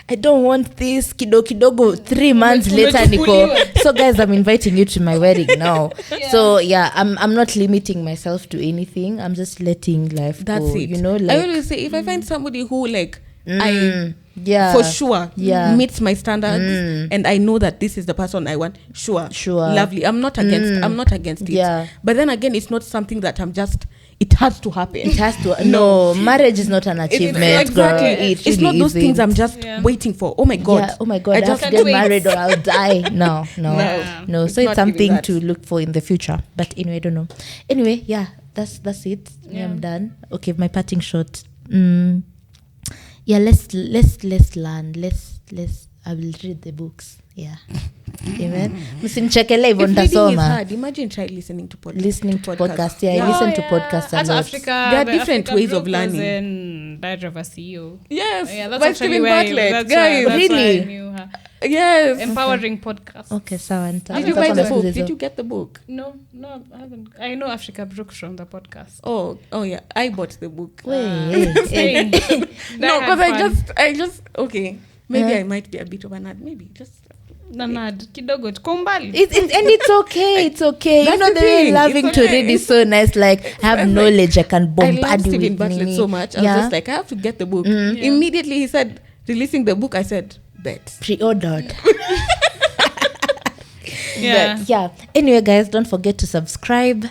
I don't want this kidogo 3 months later, Nico. So guys, I'm inviting you to my wedding now. So yeah, I'm not limiting myself to anything. I'm just letting life That's go. it. Like, I always say, if I find somebody who I yeah, for sure meets my standards, and I know that this is the person I want, sure, lovely. I'm not against it. Yeah. But then again, it's not something that it has to happen. It has to. No, marriage is not an achievement, girl. It's really not those things isn't. I'm just waiting for. Oh my God. Yeah, oh my God, I I just have to get wait. married or I'll die. No. It's So it's not something giving that. to look for in the future. But anyway, I don't know. Anyway, yeah, that's it. Yeah. I'm done. Okay, my parting shot. Yeah, let's learn. Let's I will read the books. Yeah. Amen. Msinichekele hivyo If reading is nitasoma. hard, imagine try listening to podcasts. Listening to podcasts. Yeah, I listen to podcasts a At lot. Africa, There are the different Africa ways of group was learning. in Diary of a CEO. Yes, Yeah, that's by actually Stephen where Bartlett. that's Guys, why Really? I knew her. yes. Empowering podcast. Okay, sawa. Did you buy the book? Did you get the book? No, I haven't. I know Africa Brooks from the podcast. Oh yeah, I bought the book. Wait. Saying, No, because because I just okay. Maybe I might be a bit of a nerd. Maybe just. Nanad kidogo tuko mbali. And it's okay. It's okay. That's You know the the way thing. loving It's to okay. read is so nice. Like, I have knowledge. I can I bombard love you Stephen with Bartlett meaning. so much. I was just like, I have to get the book. Immediately he said releasing the book. I said, bet. Pre-ordered. Yeah. But yeah. Anyway, guys, don't forget to subscribe.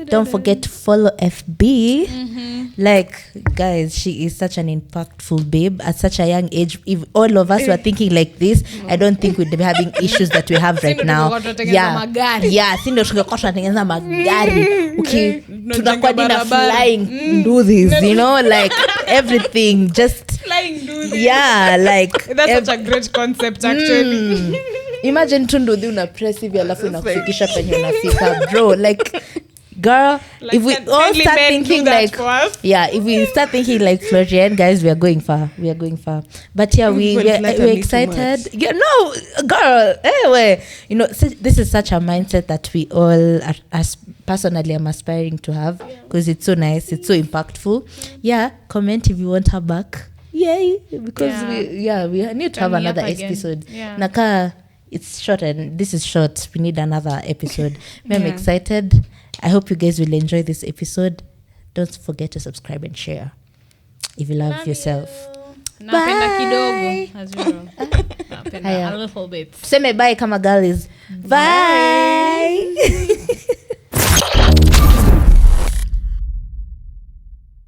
Don't forget to follow FB. Like, guys, she is such an impactful babe at such a young age. If all of us were thinking like this, I don't think we'd be having issues that we have right now. Yeah, si ndio tungekuwa tunatengeneza magari. Okay, tunakuwa na flying do this, like everything just Flying dudes. yeah, like That's such a great concept, actually. Imagine tundu una press hivi alafu inakufikisha penye unafika, bro. Like, girl, Like, if we can all only start men thinking do that like, for us? yeah, if we start thinking like Floriene, guys, we are going far. But yeah, we're excited. Yeah, no, girl. Anyway, this is such a mindset that we all are, as personally, I'm aspiring to have, because it's so nice, it's so impactful. Yeah, comment if you want her back. Yay, because we need to have another episode. Yeah. Naka, it's short and this is short. We need another episode. I'm excited. I hope you guys will enjoy this episode. Don't forget to subscribe and share if you love yourself. Napenda Bye. kidogo, as usual. Napenda Haya. a little bit. Tuseme bye kama girl is bye.